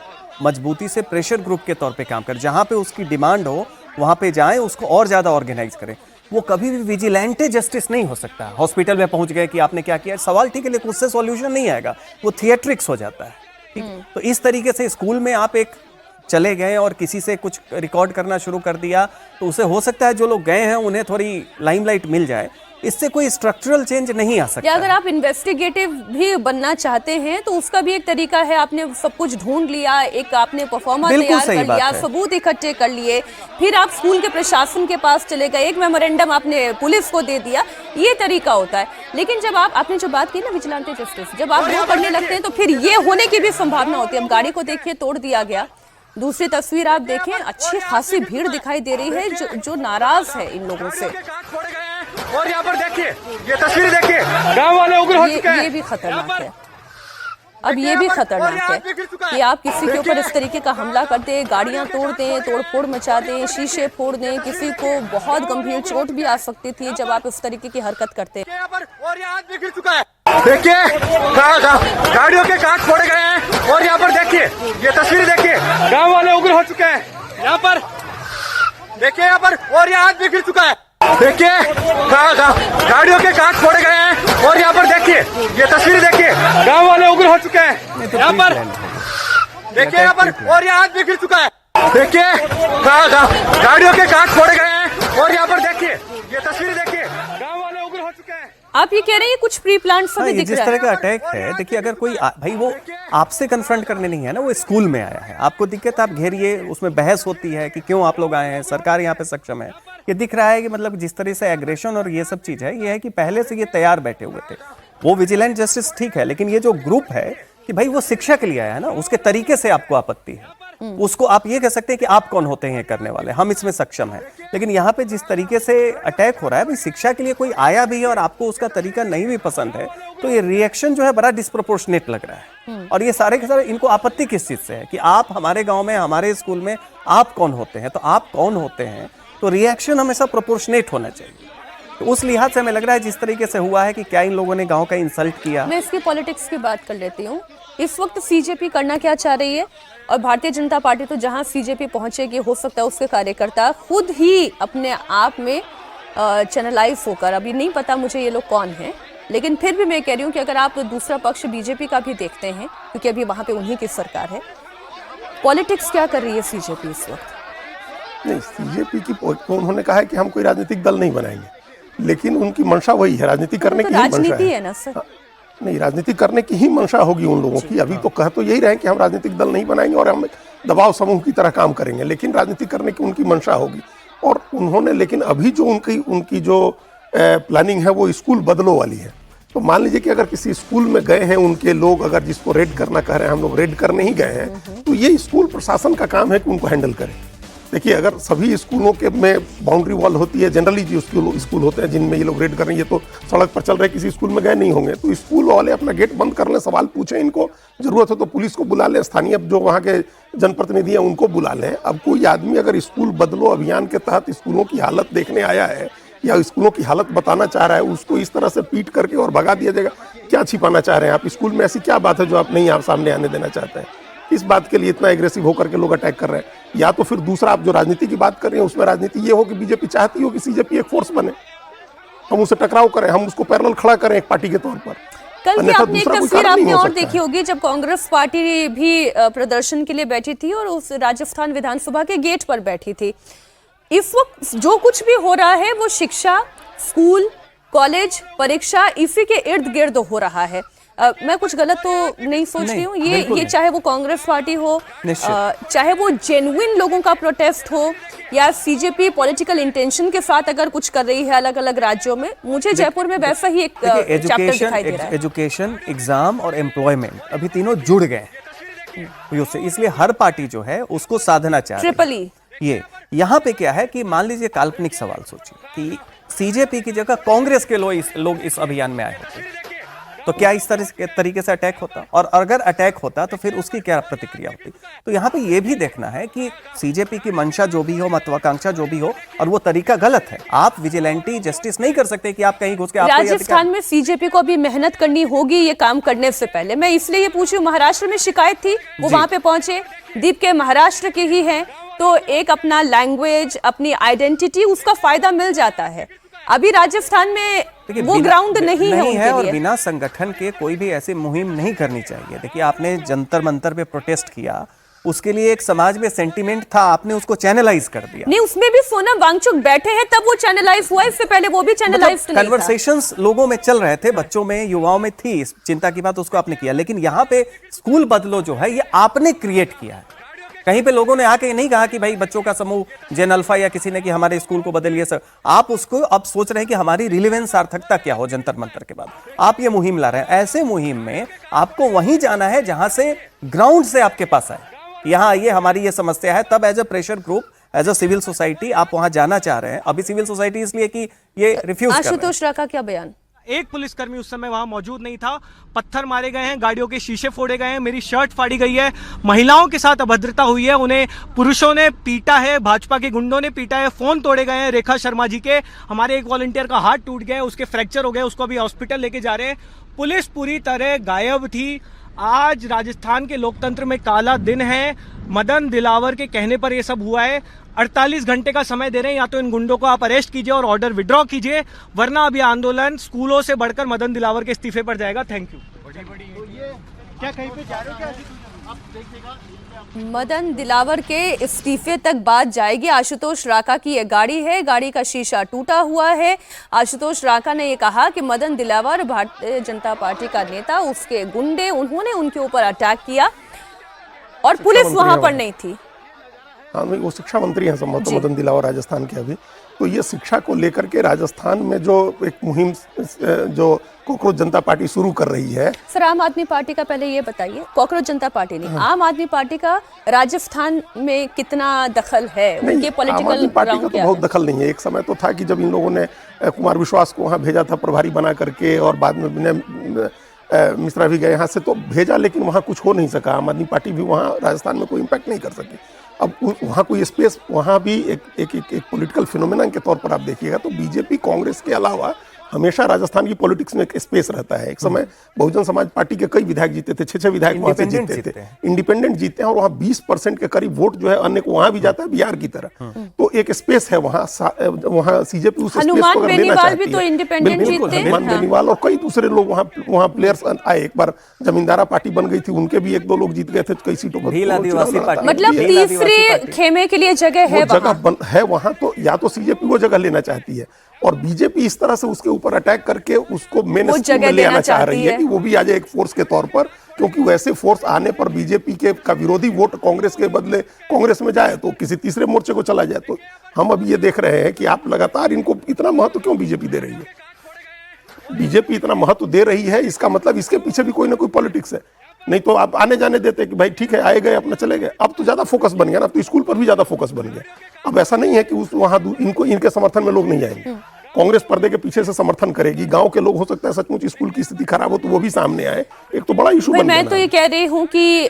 मजबूती से प्रेशर ग्रुप के तौर पे काम करें, जहाँ पे उसकी डिमांड हो वहाँ पे जाएं, उसको और ज़्यादा ऑर्गेनाइज करें। वो कभी भी विजिलेंटे जस्टिस नहीं हो सकता। हॉस्पिटल में पहुंच गए कि आपने क्या किया, सवाल ठीक है लेकिन उससे सॉल्यूशन नहीं आएगा, वो थिएट्रिक्स हो जाता है। ठीक है? तो इस तरीके से स्कूल में आप एक चले गए और किसी से कुछ रिकॉर्ड करना शुरू कर दिया, तो उसे हो सकता है जो लोग गए हैं उन्हें थोड़ी लाइमलाइट मिल जाए, इससे कोई स्ट्रक्चरल चेंज नहीं आ सकता। या अगर आप इन्वेस्टिगेटिव भी बनना चाहते हैं तो उसका भी एक तरीका है, आपने सब कुछ ढूंढ लिया, एक आपने परफॉर्मा तैयार कर लिया, सबूत इकट्ठे कर लिए, फिर आप स्कूल के प्रशासन के पास चले गए, एक मेमोरेंडम आपने पुलिस को दे दिया, ये तरीका होता है। लेकिन जब आपने जो बात की ना विजिलेंटे जस्टिस, जब आप वो करने लगते हैं तो फिर ये होने की भी संभावना होती है। अब गाड़ी को देखिए, तोड़ दिया गया। दूसरी तस्वीर आप देखें, अच्छी खासी भीड़ दिखाई दे रही है जो नाराज है इन लोगों से। और यहाँ पर देखिए, ये तस्वीर देखिए, गांव वाले उग्र हो चुके हैं। ये भी खतरनाक है। अब ये भी खतरनाक है कि आप किसी के ऊपर इस तरीके का हमला करते हैं, गाड़ियां तोड़ दें, तोड़फोड़ मचा दें, शीशे फोड़ दें, किसी को बहुत गंभीर चोट भी आ सकती थी जब आप इस तरीके की हरकत करते हैं। और यहाँ आदमी गिर चुका है, देखिए गाड़ियों के कांच फोड़े गए हैं। और यहाँ पर देखिए, ये तस्वीर देखिए, गांव वाले उग्र हो चुके हैं। यहाँ पर देखिए, यहाँ पर और यहाँ आदमी गिर चुका है, देखिए गाड़ियों के कांच फोड़े गए हैं। और यहाँ पर देखिए, ये तस्वीर देखिए, गांव वाले उग्र हो चुके हैं। यहाँ पर देखिए, यहाँ पर और यहाँ आदमी गिर चुका है, देखिए गाड़ियों के कांच फोड़े गए हैं। और यहाँ पर देखिए, ये तस्वीर देखिए, गांव वाले उग्र हो चुके हैं। आप ये कह रहे हैं कुछ प्री प्लान सभी दिख जिस रहा तरह है। का अटैक है, देखिए अगर कोई भाई वो आपसे कन्फ्रंट करने नहीं है ना, वो स्कूल में आया है, आपको दिक्कत, आप घेरिए, उसमें बहस होती है कि क्यों आप लोग आए हैं, सरकार यहाँ पे सक्षम है। ये दिख रहा है कि मतलब जिस तरह से एग्रेशन और ये सब चीज है, ये है कि पहले से ये तैयार बैठे हुए थे। वो विजिलेंट जस्टिस ठीक है, लेकिन ये जो ग्रुप है कि भाई वो शिक्षा के लिए आया है ना, उसके तरीके से आपको आपत्ति है। उसको आप ये कह सकते हैं कि आप कौन होते हैं करने वाले, हम इसमें सक्षम हैं। लेकिन यहाँ पे जिस तरीके से अटैक हो रहा है, भाई शिक्षा के लिए कोई आया भी है और आपको उसका तरीका नहीं भी पसंद है, तो ये रिएक्शन जो है बड़ा डिस्प्रोपोर्शनेट लग रहा है। और ये सारे के सारे इनको आपत्ति किस चीज से है कि आप हमारे गांव में, हमारे स्कूल में आप कौन होते हैं, तो आप कौन होते हैं, तो रिएक्शन हमेशा प्रोपोर्शनेट होना चाहिए। तो उस लिहाज से हमें लग रहा है जिस तरीके से हुआ है कि क्या इन लोगों ने गांव का इंसल्ट किया। मैं इसकी पॉलिटिक्स की बात कर लेती हूँ। इस वक्त सीजेपी करना क्या चाह रही है, और भारतीय जनता पार्टी तो जहां सीजेपी पहुंचेगी, हो सकता है उसके कार्यकर्ता खुद ही अपने आप में चैनलाइज होकर, अभी नहीं पता मुझे ये लोग कौन हैं, लेकिन फिर भी मैं कह रही हूँ कि अगर आप दूसरा पक्ष बीजेपी का भी देखते हैं, क्योंकि अभी वहां पे उन्हीं की सरकार है, पॉलिटिक्स क्या कर रही है सीजेपी इस वक्त? नहीं, सीजेपी की उन्होंने कहा है कि हम कोई राजनीतिक दल नहीं बनाएंगे, लेकिन उनकी मंशा वही है, राजनीति करने की ही राजनीति मंशा है ना सर। नहीं, राजनीति करने की ही मंशा होगी उन लोगों की। अभी तो कह तो यही रहे कि हम राजनीतिक दल नहीं बनाएंगे और हम दबाव समूह की तरह काम करेंगे, लेकिन राजनीति करने की उनकी मंशा होगी। और उन्होंने, लेकिन अभी जो उनकी जो प्लानिंग है वो स्कूल बदलो वाली है। तो मान लीजिए कि अगर किसी स्कूल में गए हैं उनके लोग, अगर जिसको रेड करना कह रहे हैं, हम लोग रेड करने ही गए हैं, तो ये स्कूल प्रशासन का काम है कि उनको हैंडल करें। देखिए, अगर सभी स्कूलों के में बाउंड्री वॉल होती है, जनरली जो स्कूल होते हैं जिनमें ये लोग रेड कर रहे हैं, ये तो सड़क पर चल रहे, किसी स्कूल में गए नहीं होंगे, तो स्कूल वाले अपना गेट बंद कर लें, सवाल पूछें, इनको जरूरत हो तो पुलिस को बुला लें, स्थानीय जो वहाँ के जनप्रतिनिधि हैं उनको बुला लें। अब कोई आदमी अगर स्कूल बदलो अभियान के तहत स्कूलों की हालत देखने आया है या स्कूलों की हालत बताना चाह रहा है, उसको इस तरह से पीट करके और भगा दिया जाएगा। क्या छिपाना चाह रहे हैं आप? स्कूल में ऐसी क्या बात है जो आप नहीं आप सामने आने देना चाहते हैं? इस बात के लिए इतना एग्रेसिव होकर के लोग अटैक कर रहे हैं। या तो फिर दूसरा, आप जो राजनीति की बात कर रहे हैं, उसमें राजनीति ये हो कि बीजेपी चाहती हो कि सीजेपी एक फोर्स बने, हम उससे टकराव करें, हम उसको पैरेलल खड़ा करें एक पार्टी के तौर पर। कल की आपने एक तस्वीर आपने और देखी होगी जब कांग्रेस पार्टी भी प्रदर्शन के लिए बैठी थी और उस राजस्थान विधानसभा के गेट पर बैठी थी। इस वक्त जो कुछ भी हो रहा है वो शिक्षा, स्कूल, कॉलेज, परीक्षा, इसी के इर्द गिर्द हो रहा है। मैं कुछ गलत तो नहीं सोच रही हूँ? ये चाहे वो कांग्रेस पार्टी हो, चाहे वो जेन्युइन लोगों का प्रोटेस्ट हो, या सीजेपी पॉलिटिकल इंटेंशन के साथ अगर कुछ कर रही है अलग अलग राज्यों में, मुझे जयपुर में वैसा ही एक चैप्टर दिखाई दे रहा है। एजुकेशन, एग्जाम और एम्प्लॉयमेंट अभी तीनों जुड़ गए हैं, इसलिए हर पार्टी जो है उसको साधना चाह रही है। Triple E. ये यहाँ पे क्या है कि मान लीजिए काल्पनिक सवाल सोचिए कि सीजेपी की जगह कांग्रेस के लोग इस अभियान में आए होते, तो क्या इस तरीके से अटैक होता? और अगर अटैक होता तो फिर उसकी क्या प्रतिक्रिया होती? तो यहाँ पे ये भी देखना है कि सीजेपी की मंशा जो भी हो, महत्वाकांक्षा जो भी हो, और वो तरीका गलत है। आप विजिलेंटी जस्टिस नहीं कर सकते कि आप कहीं घुस के राजस्थान में सीजेपी को भी मेहनत करनी होगी ये काम करने से पहले। मैं इसलिए ये पूछी, महाराष्ट्र में शिकायत थी, वो वहां पे पहुंचे, दीप के महाराष्ट्र के ही हैं, तो एक अपना लैंग्वेज, अपनी आइडेंटिटी, उसका फायदा मिल जाता है। अभी राजस्थान में देखिए, वो ग्राउंड नहीं है उनके और लिए। बिना संगठन के कोई भी ऐसी मुहिम नहीं करनी चाहिए। देखिए, आपने जंतर मंतर पे प्रोटेस्ट किया, उसके लिए एक समाज में सेंटिमेंट था, आपने उसको चैनलाइज कर दिया। नहीं, उसमें भी सोनम वांगचुक बैठे हैं तब वो चैनलाइज हुआ, इससे पहले वो भी चैनलाइज नहीं था। कन्वर्सेशंस लोगों में चल रहे थे, बच्चों में, युवाओं में थी इस चिंता की बात, उसको आपने किया। लेकिन यहाँ पे स्कूल बदलो जो है, ये आपने क्रिएट किया है। कहीं पे लोगों ने आके नहीं कहा कि भाई बच्चों का समूह जेन अल्फा या किसी ने कि हमारे स्कूल को बदलिए सर। आप उसको अब सोच रहे हैं कि हमारी रिलेवेंस सार्थकता क्या हो जंतर मंतर के बाद। आप ये मुहिम ला रहे हैं। ऐसे मुहिम में आपको वहीं जाना है जहां से ग्राउंड से आपके पास आए, यहाँ आइए, हमारी ये समस्या है। तब as a pressure group, as a civil society आप वहां जाना चाह रहे हैं। अभी सिविल सोसाइटी इसलिए कि ये रिफ्यूज कर रहे हैं। आशुतोष राका क्या बयान? एक पुलिसकर्मी उस समय वहां मौजूद नहीं था। पत्थर मारे गए हैं, गाड़ियों के शीशे फोड़े गए हैं, मेरी शर्ट फाड़ी गई है, महिलाओं के साथ अभद्रता हुई है, उन्हें पुरुषों ने पीटा है, भाजपा के गुंडों ने पीटा है, फोन तोड़े गए हैं रेखा शर्मा जी के। हमारे एक वॉलंटियर का हाथ टूट गया है, उसके फ्रैक्चर हो गए, उसको अभी हॉस्पिटल लेके जा रहे हैं। पुलिस पूरी तरह गायब थी। आज राजस्थान के लोकतंत्र में काला दिन है। मदन दिलावर के कहने पर यह सब हुआ है। 48 घंटे का समय दे रहे हैं, या तो इन गुंडों को आप अरेस्ट कीजिए और ऑर्डर विड्रॉ कीजिए, वरना अभी आंदोलन स्कूलों से बढ़कर मदन दिलावर के इस्तीफे पर जाएगा। Thank you. क्या कहीं पे जा रहे हो क्या? मदन दिलावर के इस्तीफे तक बात जाएगी। आशुतोष राका की ये गाड़ी है, गाड़ी का शीशा टूटा हुआ है। आशुतोष राका ने ये कहा कि मदन दिलावर भारतीय जनता पार्टी का नेता, उसके गुंडे, उन्होंने उनके ऊपर अटैक किया और पुलिस वहां पर नहीं थी। हाँ, वो शिक्षा मंत्री हैं संभवतः मदन दिलावर राजस्थान के अभी। तो ये शिक्षा को लेकर के राजस्थान में जो एक मुहिम जो कॉकरोच जनता पार्टी शुरू कर रही है। सर, आम आदमी पार्टी का पहले ये बताइए, कॉकरोच जनता पार्टी नहीं, आम आदमी पार्टी का राजस्थान में कितना दखल है? उनके पॉलिटिकल आम आदमी पार्टी का तो बहुत दखल नहीं है। एक समय तो था कि जब इन लोगों ने कुमार विश्वास को वहाँ भेजा था प्रभारी बना करके, और बाद में विनय मिश्रा भी गए यहाँ से, तो भेजा, लेकिन वहाँ कुछ हो नहीं सका। आम आदमी पार्टी भी वहाँ राजस्थान में कोई इम्पैक्ट नहीं कर सकी। अब वहाँ कोई स्पेस, वहाँ भी एक पॉलिटिकल फिनोमेना के तौर पर आप देखिएगा तो बीजेपी कांग्रेस के अलावा हमेशा राजस्थान की पॉलिटिक्स में एक स्पेस रहता है। एक समय बहुजन समाज पार्टी के कई विधायक जीते थे, 6 विधायक वहां से जीते थे, इंडिपेंडेंट जीते हैं, और वहाँ 20% के करीब वोट जो है अन्य को वहां भी जाता है, बिहार की तरह। तो एक स्पेस है वहाँ सीजेपी उस स्पेस को अगर लेना चाहती है। हनुमान बेनीवाल और कई दूसरे लोग वहाँ प्लेयर्स आए। एक बार जमींदारा पार्टी बन गई थी, उनके भी 1-2 लोग जीत गए थे कई सीटों पर। मतलब तीसरे खेमे के लिए जगह है वहाँ। तो या तो सीजेपी वो जगह लेना चाहती है, और बीजेपी इस तरह से उसके ऊपर अटैक करके उसको मेन स्ट्रीम में ले आना चाह रही है कि वो भी आ जाए एक फोर्स के तौर पर, क्योंकि वैसे फोर्स आने पर बीजेपी के का विरोधी वोट कांग्रेस के बदले कांग्रेस में जाए, तो किसी तीसरे मोर्चे को चला जाए। तो हम अब ये देख रहे हैं कि आप लगातार इनको इतना महत्व क्यों बीजेपी दे रही है। बीजेपी इतना महत्व दे रही है, इसका मतलब इसके पीछे भी कोई ना कोई पॉलिटिक्स है। नहीं तो आप आने जाने देते कि भाई ठीक है, आए गए अपना चले गए। अब तो ज्यादा फोकस बन गया ना, अब तो स्कूल पर भी ज्यादा फोकस बन गया। अब ऐसा नहीं है कि उस वहां इनको इनके समर्थन में लोग नहीं आएंगे। कांग्रेस पर्दे के पीछे से समर्थन करेगी, गांव के लोग हो सकता है सचमुच स्कूल की स्थिति खराब हो तो वो भी सामने आए। एक तो बड़ा इशू बन गया। मैं तो ये कह रही हूँ कि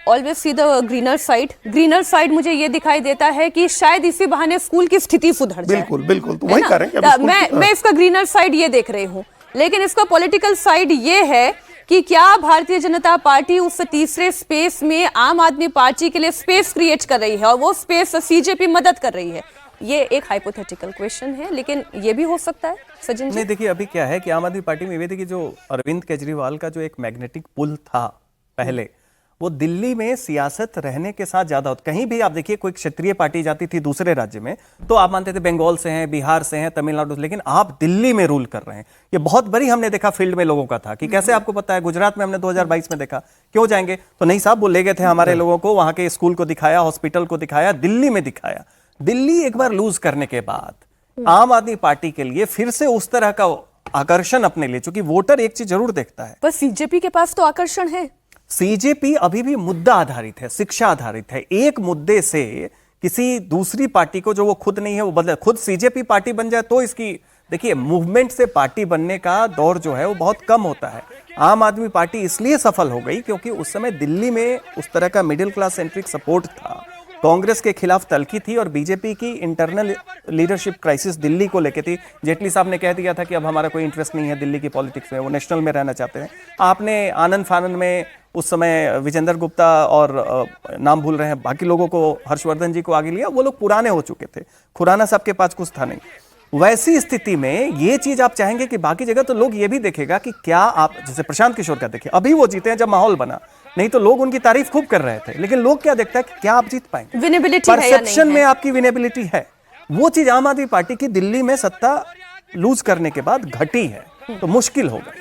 always see the greener side. Greener side मुझे ये दिखाई देता है कि शायद इसी बहाने स्कूल की स्थिति सुधर जाए। बिल्कुल बिल्कुल, तो वही कह रहे हैं कि मैं इसका ग्रीनर साइड ये देख रही हूँ, लेकिन इसका पॉलिटिकल साइड ये है कि क्या भारतीय जनता पार्टी उस तीसरे स्पेस में आम आदमी पार्टी के लिए स्पेस क्रिएट कर रही है, और वो स्पेस सीजेपी मदद कर रही है? ये एक हाइपोथेटिकल क्वेश्चन है, लेकिन ये भी हो सकता है। सचिन जी, नहीं, देखिए अभी क्या है कि आम आदमी पार्टी में ये देखिए, जो अरविंद केजरीवाल का जो एक मैग्नेटिक पुल था पहले, वो दिल्ली में सियासत रहने के साथ ज्यादा होता। कहीं भी आप देखिए कोई क्षेत्रीय पार्टी जाती थी दूसरे राज्य में, तो आप मानते थे बंगाल से हैं, बिहार से हैं, तमिलनाडु से, लेकिन आप दिल्ली में रूल कर रहे हैं। ये बहुत बड़ी हमने देखा फील्ड में लोगों का था कि कैसे, आपको पता है गुजरात में हमने 2022 में देखा, क्यों जाएंगे, तो नहीं साहब, वो ले गए थे हमारे लोगों को, वहां के स्कूल को दिखाया, हॉस्पिटल को दिखाया, दिल्ली में दिखाया। दिल्ली एक बार लूज करने के बाद आम आदमी पार्टी के लिए फिर से उस तरह का आकर्षण अपने लिए, क्योंकि वोटर एक चीज जरूर देखता है, पर सीजेपी के पास तो आकर्षण है। सीजेपी अभी भी मुद्दा आधारित है, शिक्षा आधारित है। एक मुद्दे से किसी दूसरी पार्टी को जो वो खुद नहीं है वो बदले, खुद सीजेपी पार्टी बन जाए तो इसकी, देखिए मूवमेंट से पार्टी बनने का दौर जो है वो बहुत कम होता है। आम आदमी पार्टी इसलिए सफल हो गई क्योंकि उस समय दिल्ली में उस तरह का मिडिल क्लास सेंट्रिक सपोर्ट था, कांग्रेस के खिलाफ तलखी थी, और बीजेपी की इंटरनल लीडरशिप क्राइसिस दिल्ली को लेकर थी। जेटली साहब ने कह दिया था कि अब हमारा कोई इंटरेस्ट नहीं है दिल्ली की पॉलिटिक्स में, वो नेशनल में रहना चाहते हैं। आपने आनंद फानंद में उस समय विजेंद्र गुप्ता और नाम भूल रहे हैं बाकी लोगों को, हर्षवर्धन जी को आगे लिया, वो लोग पुराने हो चुके थे, खुराना साहब के पास कुछ था नहीं। वैसी स्थिति में ये चीज आप चाहेंगे कि बाकी जगह तो लोग ये भी देखेगा कि क्या आप, जैसे प्रशांत किशोर का देखिए, अभी वो जीते हैं जब माहौल बना, नहीं तो लोग उनकी तारीफ खूब कर रहे थे, लेकिन लोग क्या देखता है कि क्या आप जीत पाएंगे, विनेबिलिटी है या नहीं परसेप्शन है? में आपकी विनेबिलिटी है। वो चीज आम आदमी पार्टी की दिल्ली में सत्ता लूज करने के बाद घटी है, तो मुश्किल होगा।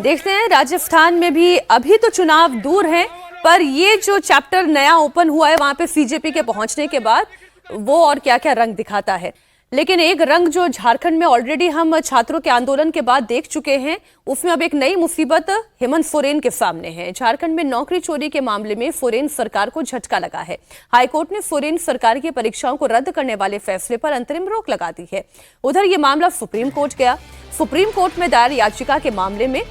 देखते हैं राजस्थान में भी अभी तो चुनाव दूर है, पर ये जो चैप्टर नया ओपन हुआ है वहां पे सीजेपी के पहुंचने के बाद वो और क्या क्या रंग दिखाता है। लेकिन एक रंग जो झारखंड में ऑलरेडी हम छात्रों के आंदोलन के बाद देख चुके हैं, उसमें अब एक नई मुसीबत हेमंत सोरेन के सामने है। झारखंड में नौकरी चोरी के मामले में सोरेन सरकार को झटका लगा है। हाईकोर्ट ने सोरेन सरकार की परीक्षाओं को रद्द करने वाले फैसले पर अंतरिम रोक लगा दी है। उधर ये मामला सुप्रीम कोर्ट गया। सुप्रीम कोर्ट में दायर याचिका के मामले में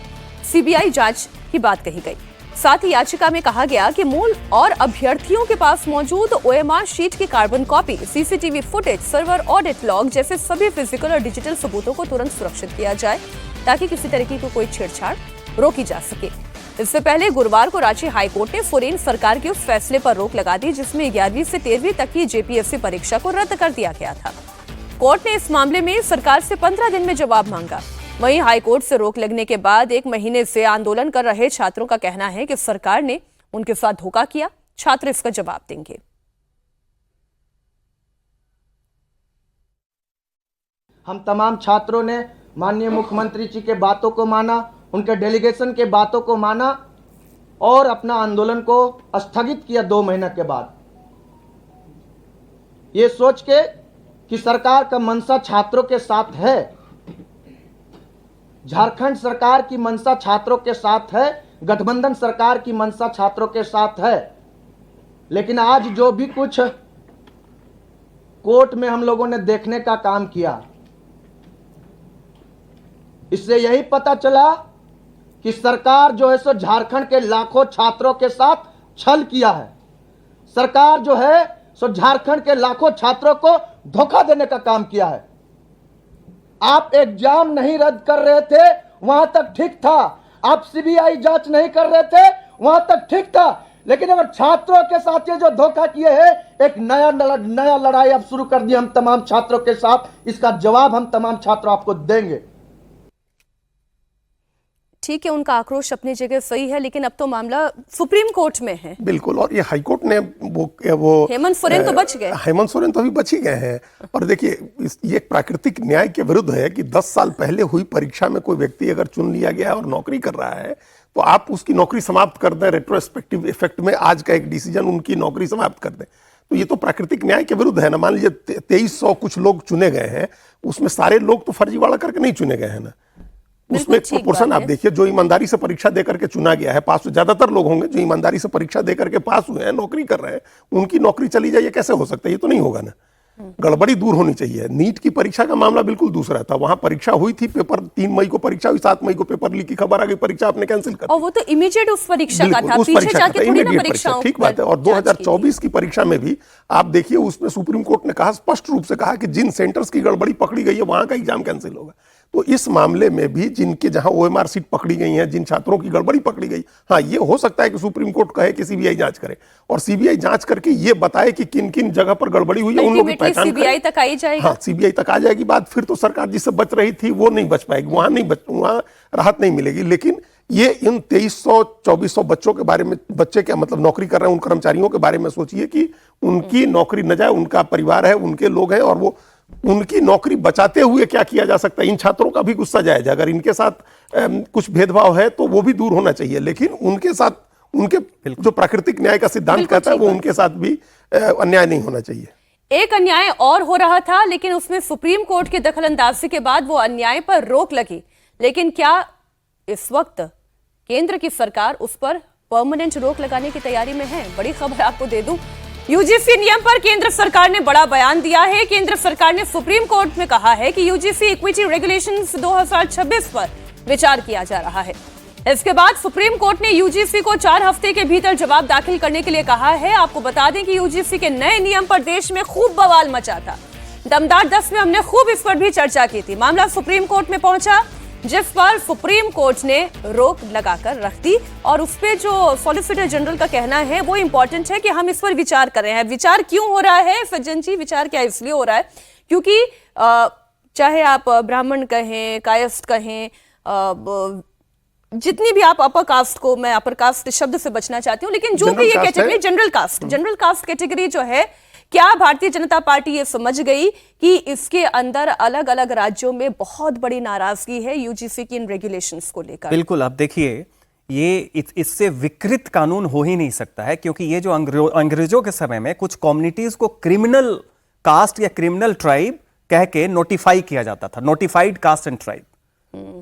सीबीआई जांच की बात कही गई। साथ ही याचिका में कहा गया कि मूल और अभ्यर्थियों के पास मौजूद ओएमआर शीट की carbon copy, CCTV footage, server audit log जैसे सभी फिजिकल और डिजिटल सबूतों को तुरंत सुरक्षित किया जाए ताकि किसी तरीके की कोई छेड़छाड़ रोकी जा सके। इससे पहले गुरुवार को रांची हाईकोर्ट ने सोरेन सरकार के उस फैसले पर रोक लगा दी जिसमें 11वीं से 13वीं तक की जेपीएससी परीक्षा को रद्द कर दिया गया था। कोर्ट ने इस मामले में सरकार से 15 दिन में जवाब मांगा। वहीं हाईकोर्ट से रोक लगने के बाद 1 महीने से आंदोलन कर रहे छात्रों का कहना है कि सरकार ने उनके साथ धोखा किया। छात्र इसका जवाब देंगे। हम तमाम छात्रों ने माननीय मुख्यमंत्री जी के बातों को माना, उनके डेलीगेशन के बातों को माना और अपना आंदोलन को स्थगित किया 2 महीने के बाद, ये सोच के कि सरकार का मंशा छात्रों के साथ है। झारखंड सरकार की मंशा छात्रों के साथ है, गठबंधन सरकार की मंशा छात्रों के साथ है। लेकिन आज जो भी कुछ कोर्ट में हम लोगों ने देखने का काम किया, इससे यही पता चला कि सरकार जो है सो झारखंड के लाखों छात्रों के साथ छल किया है। सरकार जो है सो झारखंड के लाखों छात्रों को धोखा देने का काम किया है। आप एग्जाम नहीं रद्द कर रहे थे, वहां तक ठीक था। आप सीबीआई जांच नहीं कर रहे थे, वहां तक ठीक था। लेकिन अगर छात्रों के साथ ये जो धोखा किए हैं, एक नया लड़ाई अब शुरू कर दी हम तमाम छात्रों के साथ। इसका जवाब हम तमाम छात्र आपको देंगे। ठीक है, उनका आक्रोश अपनी जगह सही है, लेकिन अब तो मामला सुप्रीम कोर्ट में है। बिल्कुल, और ये हाईकोर्ट ने वो हेमंत सोरेन तो बच गए। हेमंत सोरेन तो अभी बच ही गए हैं। पर देखिए, ये प्राकृतिक न्याय के विरुद्ध है कि 10 साल पहले हुई परीक्षा में कोई व्यक्ति अगर चुन लिया गया और नौकरी कर रहा है तो आप उसकी नौकरी समाप्त कर दें, रेट्रोस्पेक्टिव इफेक्ट में आज का एक डिसीजन उनकी नौकरी समाप्त कर दें, तो ये तो प्राकृतिक न्याय के विरुद्ध है ना। मान लीजिए 2300 कुछ लोग चुने गए हैं, उसमें सारे लोग तो फर्जीवाड़ा करके नहीं चुने गए हैं ना। उसमें प्रोपोर्शन आप देखिए, जो ईमानदारी से परीक्षा देकर के चुना गया है, पास ज्यादातर लोग होंगे जो ईमानदारी से परीक्षा देकर के पास हुए हैं, नौकरी कर रहे हैं, उनकी नौकरी चली जाए, ये कैसे हो सकता है? ये तो नहीं होगा ना। गड़बड़ी दूर होनी चाहिए। नीट की परीक्षा का मामला बिल्कुल दूसरा था। वहां परीक्षा हुई थी, पेपर 3 मई को परीक्षा हुई, 7 मई को पेपर लीक की खबर आ गई, परीक्षा आपने कैंसिल कर दी। और वो तो इमीडिएट उस परीक्षा का था, उस पीछे परीक्षा जाके का थोड़ी ना इमीडिएट परीक्षाओं परीक्षा, ठीक बात है। और 2024 की परीक्षा में भी आप देखिए, उसमें सुप्रीम कोर्ट ने कहा, स्पष्ट रूप से कहा कि जिन सेंटर्स की गड़बड़ी पकड़ी गई है वहां का एग्जाम कैंसिल होगा। तो इस मामले में भी जिनके जहां ओएमआर सीट पकड़ी गई है, जिन छात्रों की गड़बड़ी पकड़ी गई, हाँ, ये हो सकता है कि सुप्रीम कोर्ट कहे कि सीबीआई जांच करे और सीबीआई जांच करके ये बताए कि किन किन जगह पर गड़बड़ी हुई है, उन लोगों की पहचान सीबीआई तक आई जाएगी। हाँ, सीबीआई तक आ जाएगी बात। फिर तो सरकार जिससे बच रही थी वो नहीं बच पाएगी, वहां राहत नहीं मिलेगी। लेकिन ये इन 2300-2400 बच्चों के बारे में, बच्चे क्या मतलब नौकरी कर रहे हैं, उन कर्मचारियों के बारे में सोचिए कि उनकी नौकरी न जाए, उनका परिवार है, उनके लोग हैं, और वो उनकी नौकरी बचाते हुए क्या किया जा सकता है। इन छात्रों का भी गुस्सा जायज है। अगर इनके साथ कुछ भेदभाव है तो वो भी दूर होना चाहिए, लेकिन उनके साथ, उनके जो प्राकृतिक न्याय का सिद्धांत कहता है, वो उनके साथ भी अन्याय नहीं होना चाहिए। एक अन्याय और हो रहा था, लेकिन उसमें सुप्रीम कोर्ट की दखलंदाजी के बाद वो अन्याय पर रोक लगी। लेकिन क्या इस वक्त केंद्र की सरकार उस पर परमानेंट रोक लगाने की तैयारी में है? बड़ी खबर आपको दे दूं, यूजीसी नियम पर केंद्र सरकार ने बड़ा बयान दिया है। केंद्र सरकार ने सुप्रीम कोर्ट में कहा है कि यूजीसी इक्विटी रेगुलेशंस 2026 पर विचार किया जा रहा है। इसके बाद सुप्रीम कोर्ट ने यूजीसी को 4 हफ्ते के भीतर जवाब दाखिल करने के लिए कहा है। आपको बता दें कि यूजीसी के नए नियम पर देश में खूब बवाल मचा था। दमदार 10 में हमने खूब इस पर भी चर्चा की थी। मामला सुप्रीम कोर्ट में पहुंचा, जिस पर सुप्रीम कोर्ट ने रोक लगाकर रख दी। और उस पे जो सॉलिसिटर जनरल का कहना है वो इंपॉर्टेंट है कि हम इस पर विचार कर रहे हैं। विचार क्यों हो रहा है सज्जन जी? विचार क्या इसलिए हो रहा है क्योंकि चाहे आप ब्राह्मण कहें, कायस्थ कहें, जितनी भी आप अपर कास्ट को, मैं अपर कास्ट शब्द से बचना चाहती हूँ, लेकिन जो भी ये कैटेगरी जनरल कास्ट कैटेगरी जो है, क्या भारतीय जनता पार्टी ये समझ गई कि इसके अंदर अलग अलग राज्यों में बहुत बड़ी नाराजगी है यूजीसी की इन रेगुलेशंस को लेकर? बिल्कुल, आप देखिए ये इससे विकृत कानून हो ही नहीं सकता है, क्योंकि ये जो अंग्रेजों के समय में कुछ कम्युनिटीज को क्रिमिनल कास्ट या क्रिमिनल ट्राइब कह के नोटिफाई किया जाता था, नोटिफाइड कास्ट एंड ट्राइब।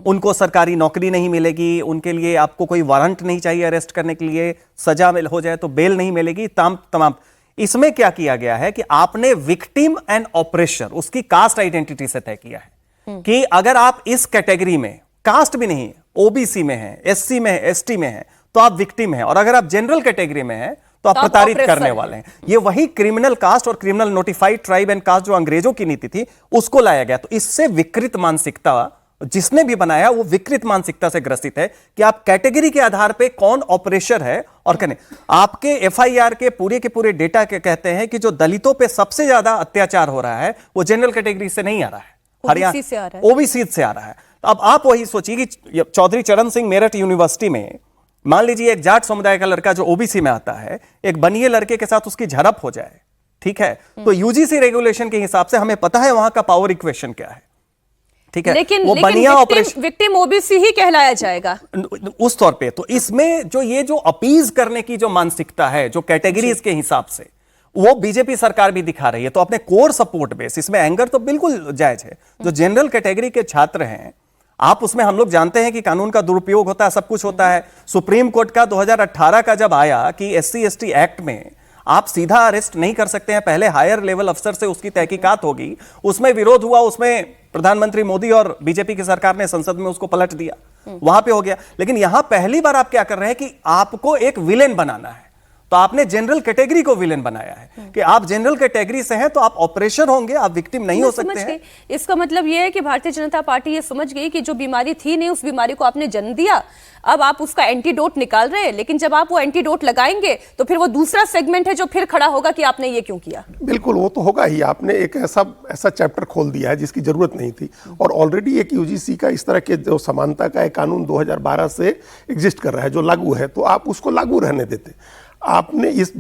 उनको सरकारी नौकरी नहीं मिलेगी, उनके लिए आपको कोई वारंट नहीं चाहिए अरेस्ट करने के लिए, सजा हो जाए तो बेल नहीं मिलेगी, तमाम। इसमें क्या किया गया है कि आपने विक्टिम एंड ऑपरेशर उसकी कास्ट आइडेंटिटी से तय किया है कि अगर आप इस कैटेगरी में, कास्ट भी नहीं, ओबीसी में है, एससी में है, एसटी में है, तो आप विक्टिम हैं, और अगर आप जनरल कैटेगरी में हैं तो आप प्रताड़ित करने वाले हैं। ये वही क्रिमिनल कास्ट और criminal notified tribe and caste जो अंग्रेजों की नीति थी उसको लाया गया। तो इससे विकृत मानसिकता जिसने भी बनाया वो विकृत मानसिकता से ग्रसित है कि आप कैटेगरी के आधार पे कौन ऑपरेशर है और कने। आपके एफआईआर के पूरे डेटा के कहते हैं कि जो दलितों पे सबसे ज्यादा अत्याचार हो रहा है वो जनरल कैटेगरी से नहीं आ रहा है, हरियाणा से आ रहा है, ओबीसी से आ रहा है। अब आप वही सोचिए कि चौधरी चरण सिंह मेरठ यूनिवर्सिटी में मान लीजिए एक जाट समुदाय का लड़का जो ओबीसी में आता है, एक बनिए लड़के के साथ उसकी झड़प हो जाए, ठीक है, तो यूजीसी रेगुलेशन के हिसाब से हमें पता है वहां का पावर इक्वेशन क्या है, ठीक है, लेकिन वो बनिया ऑपरेशन विक्टिम ओबीसी ही कहलाया जाएगा उस तौर पे। तो इसमें जो अपीज करने की जो मानसिकता है जो कैटेगरीज के हिसाब से, वो बीजेपी सरकार भी दिखा रही है। तो अपने कोर सपोर्ट बेस, इसमें एंगर तो बिल्कुल जायज है। जो जनरल कैटेगरी के छात्र हैं, आप उसमें, हम लोग जानते हैं कि कानून का दुरुपयोग होता है, सब कुछ होता है। सुप्रीम कोर्ट का 2018 का जब आया कि एससी एसटी एक्ट में आप सीधा अरेस्ट नहीं कर सकते हैं, पहले हायर लेवल अफसर से उसकी तहकीकात होगी, उसमें विरोध हुआ, उसमें प्रधानमंत्री मोदी और बीजेपी की सरकार ने संसद में उसको पलट दिया, वहां पे हो गया। लेकिन यहां पहली बार आप क्या कर रहे हैं कि आपको एक विलेन बनाना है, तो आपने जनरल कैटेगरी को विलेन बनाया है कि आप जनरल कैटेगरी से हैं तो आप ऑपरेशर होंगे, आप विक्टिम नहीं हो सकते हैं। इसका मतलब यह है कि भारतीय जनता पार्टी ये समझ गई कि जो बीमारी थी नहीं, उस बीमारी को आपने जन्म दिया, अब आप उसका एंटीडोट निकाल रहे हैं, लेकिन जब आप वो एंटीडोट लगाएंगे तो फिर वो दूसरा सेगमेंट है जो फिर खड़ा होगा कि आपने ये क्यों किया। बिल्कुल, वो तो होगा ही। आपने एक ऐसा चैप्टर खोल दिया है जिसकी जरूरत नहीं थी, और ऑलरेडी एक यूजीसी का इस तरह के जो समानता का एक कानून 2012 से एग्जिस्ट कर रहा है, जो लागू है, तो आप उसको लागू रहने देते। आपने इस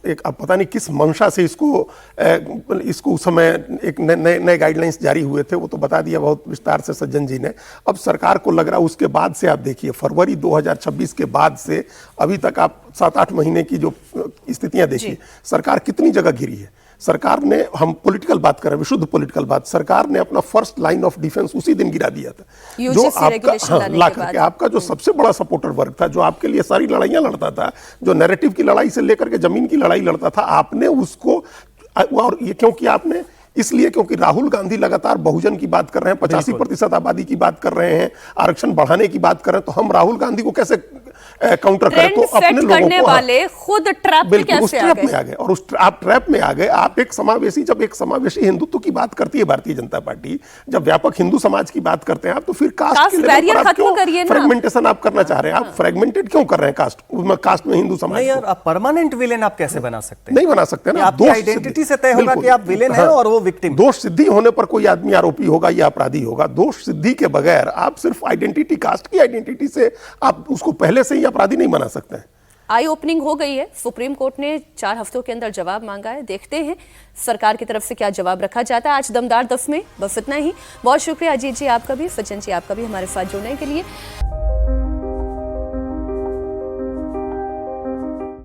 एक, अब पता नहीं किस मंशा से इसको उस समय एक नए गाइडलाइंस जारी हुए थे, वो तो बता दिया बहुत विस्तार से सज्जन जी ने। अब सरकार को लग रहा है, उसके बाद से आप देखिए फरवरी 2026 के बाद से अभी तक आप 7-8 महीने की जो स्थितियां देखिए, सरकार कितनी जगह गिरी है। सरकार ने, हम पॉलिटिकल बात कर रहे हैं, विशुद्ध पॉलिटिकल बात, सरकार ने अपना फर्स्ट लाइन ऑफ डिफेंस उसी दिन गिरा दिया था, जो आपका आपका जो सबसे बड़ा सपोर्टर वर्ग था, जो आपके लिए सारी लड़ाइयां लड़ता था, जो नैरेटिव की लड़ाई से लेकर के जमीन की लड़ाई लड़ता था, आपने उसको, और ये क्यों किया आपने? इसलिए क्योंकि राहुल गांधी लगातार बहुजन की बात कर रहे हैं, 85% आबादी की बात कर रहे हैं, आरक्षण बढ़ाने की बात कर रहे हैं, तो हम राहुल गांधी को कैसे काउंटर करें? तो अपने लोगों को वाले खुद ट्रैप में कैसे आ गए, और आप ट्रैप में आ गए। आप एक समावेशी, जब एक समावेशी हिंदुत्व की बात करती है भारतीय जनता पार्टी, जब व्यापक हिंदू समाज की बात करते हैं आप, तो फिर कास्ट के लेवल पर आप क्यों फ्रेगमेंटेशन आप करना चाह रहे हैं? आप फ्रेगमेंटेड क्यों कर रहे हैं कास्ट में हिंदू समाज? नहीं यार, आप परमानेंट विलेन आप कैसे बना सकते हैं? नहीं बना सकते ना, आपकी आइडेंटिटी से तय होगा कि आप विलेन हैं और वो विक्टिम। दोष सिद्धि होने पर कोई आदमी आरोपी होगा या अपराधी होगा। दोष सिद्धि के बगैर आप सिर्फ आइडेंटिटी, कास्ट की आइडेंटिटी से आप उसको पहले से ही अपराधी नहीं बना सकते हैं। आई ओपनिंग हो गई है, सुप्रीम कोर्ट ने 4 हफ्तों के अंदर जवाब मांगा है, देखते हैं सरकार की तरफ से क्या जवाब रखा जाता है। आज दमदार 10 में बस इतना ही। बहुत शुक्रिया अजीत जी आपका भी, सचिन जी आपका भी हमारे साथ जुड़ने के लिए।